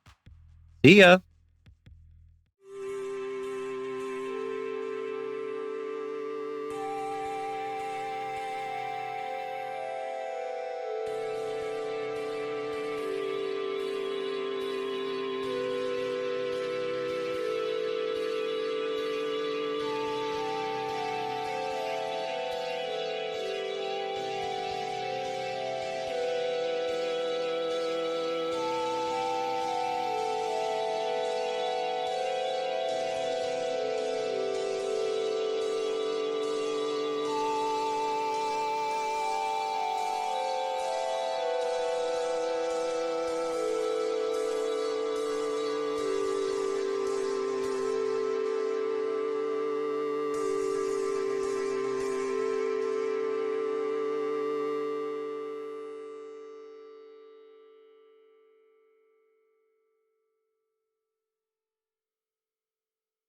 See ya.